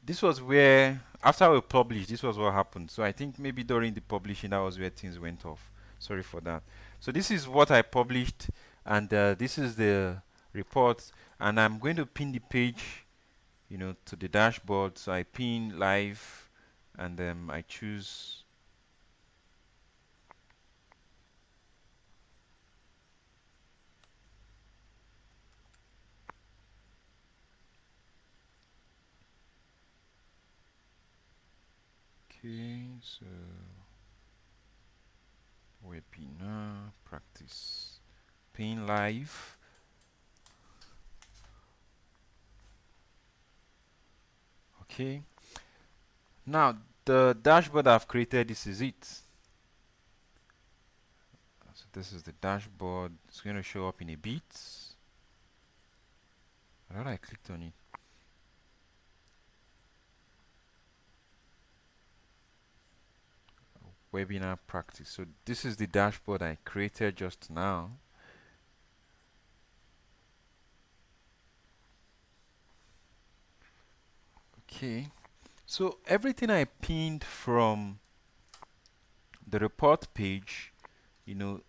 Speaker 1: this was where after we published, this was what happened. So I think maybe during the publishing, that was where things went off. Sorry for that. So this is what I published, and this is the report. And I'm going to pin the page, to the dashboard. So I pin live, and then I choose. Okay, so webinar practice pin live. Okay. Now the dashboard I've created, this is it. So this is the dashboard. It's going to show up in a bit. I thought I clicked on it. Webinar practice. So this is the dashboard I created just now. Okay. So everything I pinned from the report page,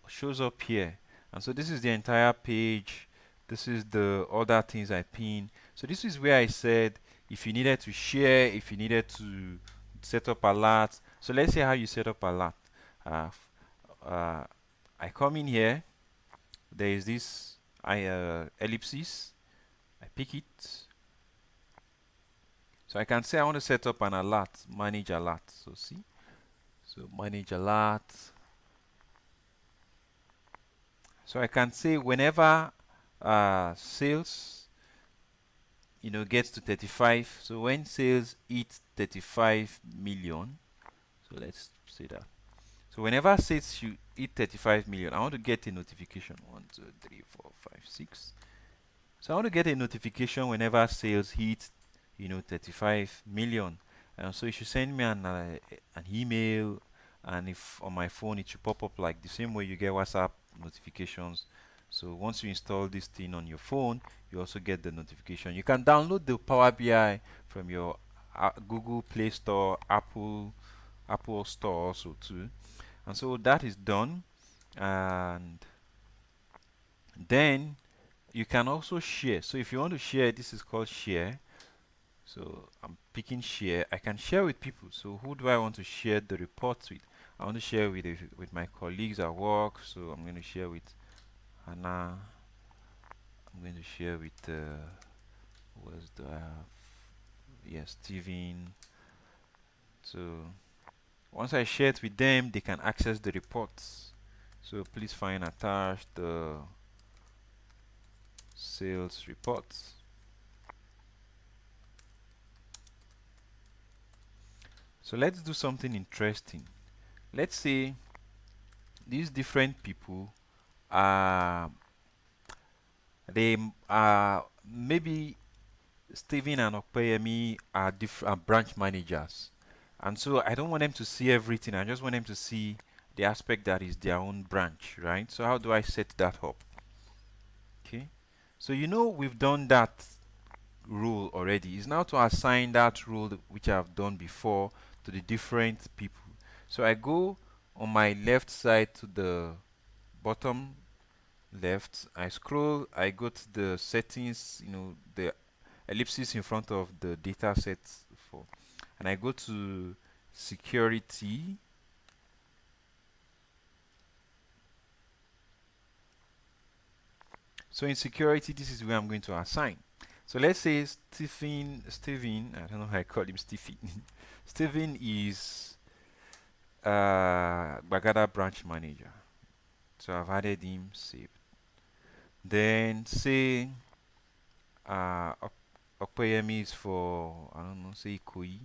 Speaker 1: shows up here. And so this is the entire page. This is the other things I pinned. So this is where I said if you needed to share, if you needed to set up alerts. So let's see how you set up alert. Uh, I come in here. There is this ellipsis. I pick it. So I can say I want to set up an alert, manage alert. So see, so manage alert. So I can say whenever sales, gets to 35. So when sales hit 35 million, so let's say that. So whenever sales you hit 35 million, I want to get a notification. 1, 2, 3, 4, 5, 6. So I want to get a notification whenever sales hit, 35 million. So you should send me an email, and if on my phone it should pop up like the same way you get WhatsApp notifications. So once you install this thing on your phone, you also get the notification. You can download the Power BI from your Google Play Store, Apple Store also too. And so that is done, and then you can also share. So if you want to share, this is called share. So I'm picking share. I can share with people. So who do I want to share the reports with? I want to share with my colleagues at work. So I'm going to share with Hannah. I'm going to share with who else do I have? Yes, Steven. So once I share it with them, they can access the reports. So please find attached the sales reports. So let's do something interesting. Let's say these different people are they are maybe Steven and Okpeyemi are different branch managers, and so I don't want them to see everything. I just want them to see the aspect that is their own branch, right? So how do I set that up? Okay, so we've done that rule already. It's now to assign that rule which I've done before to the different people. So I go on my left side to the bottom left, I scroll, I go to the settings, the ellipsis in front of the data set for, and I go to security. So in security, this is where I'm going to assign. So let's say Steven, I don't know how I call him Stephen. Steven is Bagada branch manager. So I've added him, saved. Then say Okpeyemi is for, I don't know, say Ikoyi.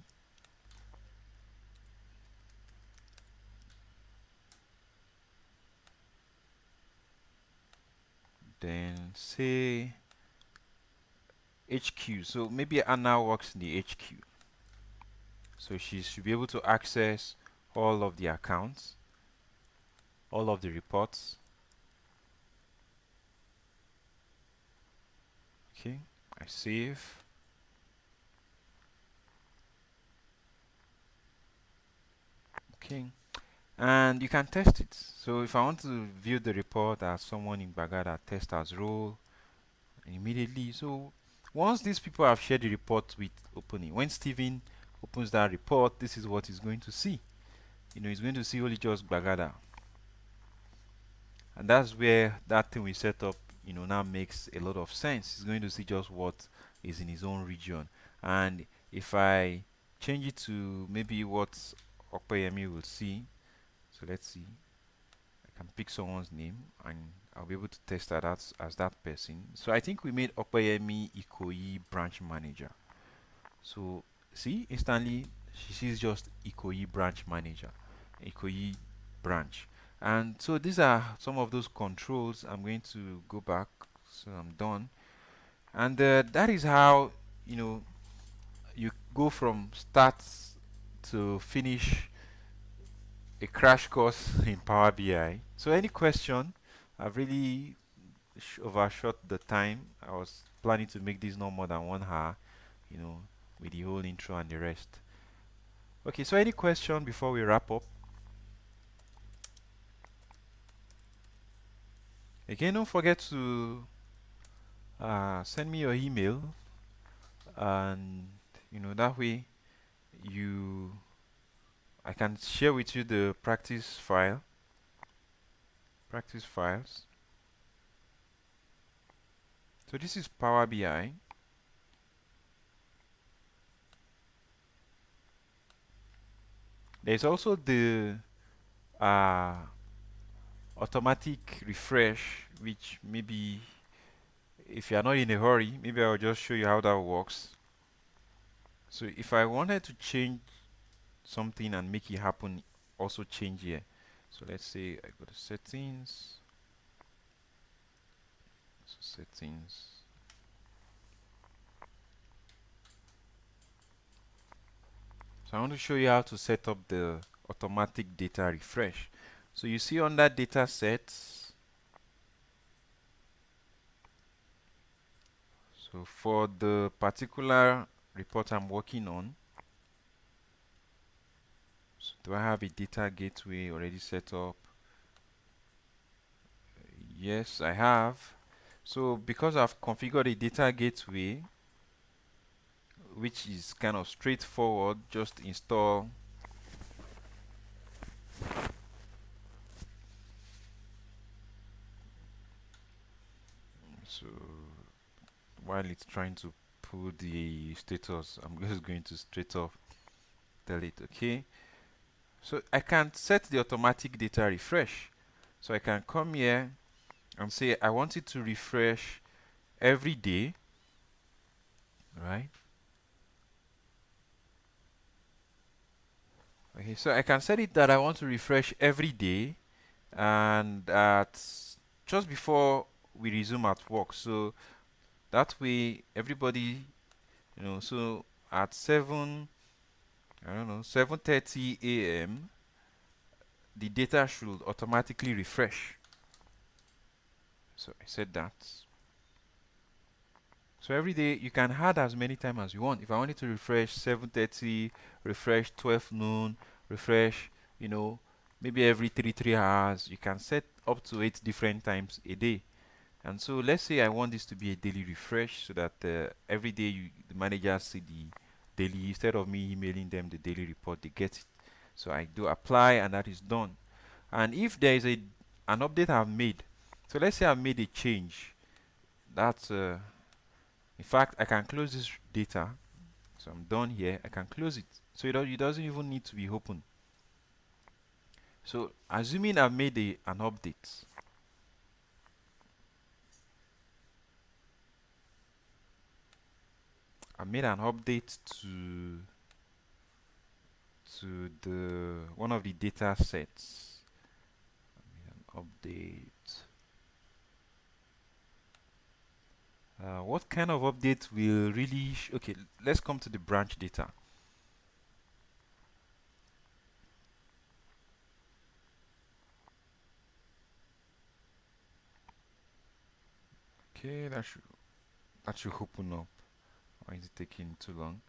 Speaker 1: Then say HQ. So maybe Anna works in the HQ. So she should be able to access all of the accounts, all of the reports. Okay, I save. Okay, and you can test it. So if I want to view the report as someone in Bagada, test as role immediately. So once these people have shared the report with opening, when Steven opens that report, this is what he's going to see. He's going to see only just Bagada, and that's where that thing we set up, now makes a lot of sense. He's going to see just what is in his own region, and if I change it to maybe what Okpeyemi will see, so let's see. I can pick someone's name and I'll be able to test that as that person. So I think we made Okpeyemi Ikoyi branch manager. So see, instantly she sees just Ikoyi branch manager, Ikoyi branch. And so these are some of those controls. I'm going to go back, so I'm done. And that is how you know you go from start to finish a crash course in Power BI. So any question? I've really overshot the time. I was planning to make this no more than 1 hour, you know, with the whole intro and the rest. Okay, so any question before we wrap up? Again, don't forget to send me your email, and that way you I can share with you the practice files. So this is Power BI. There's also the uh, automatic refresh, which maybe if you are not in a hurry, maybe I'll just show you how that works. So if I wanted to change something and make it happen, also change here. So let's say I go to settings. So settings. So I want to show you how to set up the automatic data refresh. So you see on that data sets. So for the particular report I'm working on, so do I have a data gateway already set up? Yes, I have. So because I've configured a data gateway, which is kind of straightforward, just install. So while it's trying to pull the status, I'm just going to straight off tell it okay. So I can set the automatic data refresh. So I can come here and say I want it to refresh every day, right? Okay, so I can set it that I want to refresh every day, and at just before we resume at work. So that way everybody, so at 7, I don't know, 7:30 a.m. the data should automatically refresh. So I said that. So every day you can add as many times as you want. If I wanted to refresh 7:30, refresh 12 noon, refresh, maybe every 3 hours, you can set up to 8 different times a day. And so let's say I want this to be a daily refresh, so that every day the managers see the daily, instead of me emailing them the daily report, they get it. So I do apply, and that is done. And if there is an update I've made, so let's say I've made a change, that's in fact I can close this data. So I'm done here. I can close it. So it doesn't even need to be open. So assuming I've made an update, I made an update to the one of the data sets. Update. What kind of update will really okay, let's come to the branch data. Okay, that should open up. Why is it taking too long?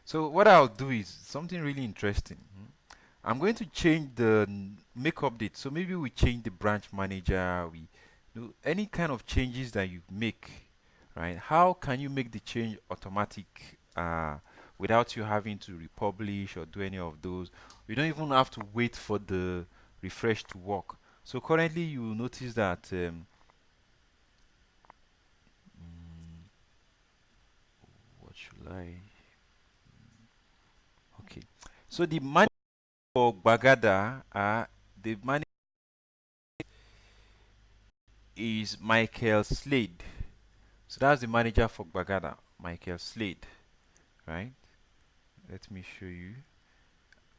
Speaker 1: So what I'll do is something really interesting. I'm going to change the make update. So maybe we change the branch manager. We do any kind of changes that you make, right? How can you make the change automatic without you having to republish or do any of those? You don't even have to wait for the refresh to work. So currently, you will notice that what should I? Okay. So the manager for Bagada, the manager is Michael Slade. So that's the manager for Bagada, Michael Slade, right? Let me show you.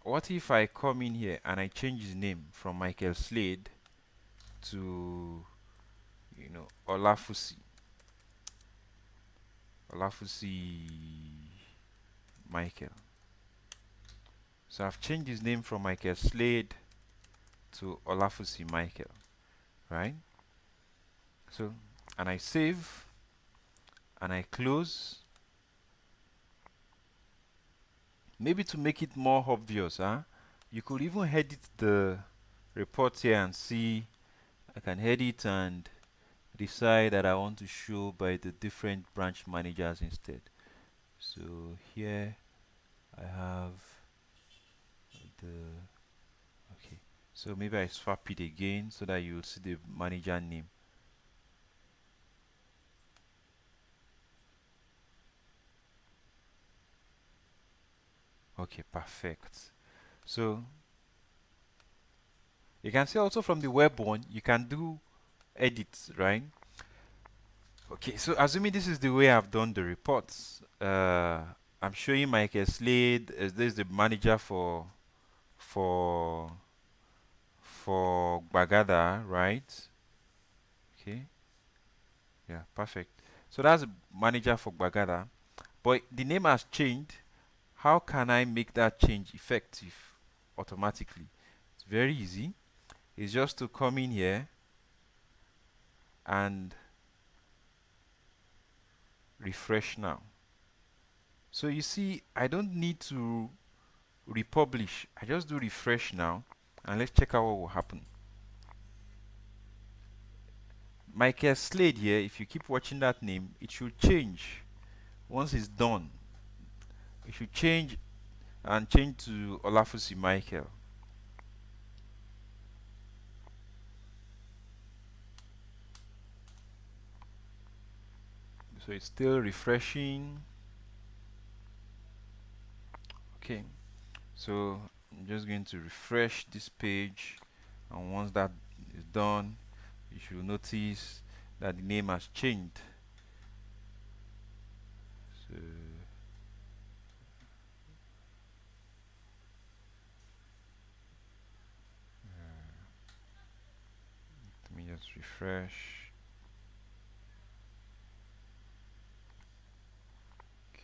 Speaker 1: What if I come in here and I change his name from Michael Slade to, Olafusi, Olafusi Michael. So I've changed his name from Michael Slade to Olafusi Michael, right? So, and I save and I close. Maybe to make it more obvious, you could even edit the report here and see. I can edit and decide that I want to show by the different branch managers instead. So here I have the okay. So maybe I swap it again so that you'll see the manager name. Okay, perfect. So you can see also from the web one, you can do edits, right? Okay, so assuming this is the way I've done the reports, I'm showing Michael Slade as this is the manager for for Bagada, right? Okay, yeah, perfect. So that's the manager for Bagada, but the name has changed. How can I make that change effective automatically? It's very easy. It's just to come in here and refresh now. So you see, I don't need to republish. I just do refresh now, and let's check out what will happen. Michael Slade here, if you keep watching that name, it should change once it's done. It should change and change to Olafusi Michael. So it's still refreshing. Okay, so I'm just going to refresh this page, and once that is done, you should notice that the name has changed. So let me just refresh.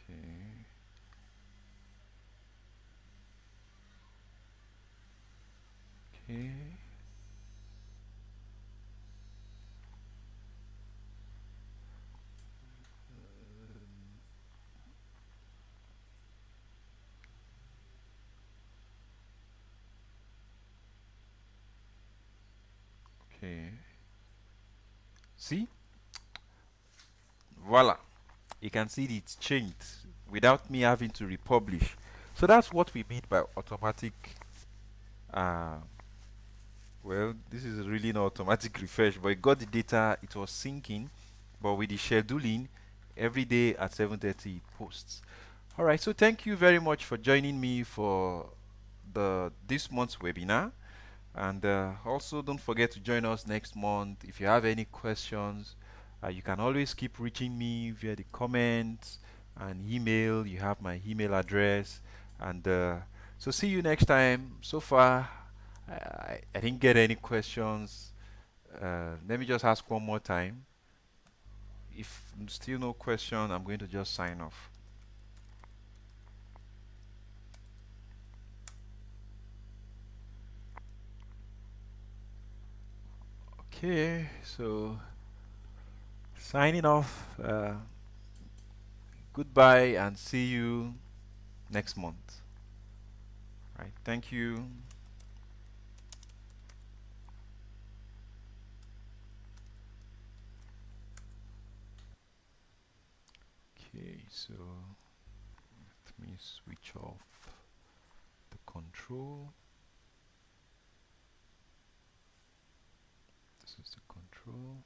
Speaker 1: Okay. Okay. Okay. See? Voila. You can see it's changed without me having to republish. So that's what we mean by automatic. Uh, well, this is really not automatic refresh, but it got the data. It was syncing, but with the scheduling, every day at 7:30 it posts. All right. So thank you very much for joining me for the this month's webinar. And also, don't forget to join us next month. If you have any questions, you can always keep reaching me via the comments. and email. You have my email address, and so see you next time. So far, I didn't get any questions. Let me just ask one more time. If still no question, I'm going to just sign off. Okay, so signing off. Goodbye and see you next month. Right, thank you. Okay, so let me switch off the control. This is the control.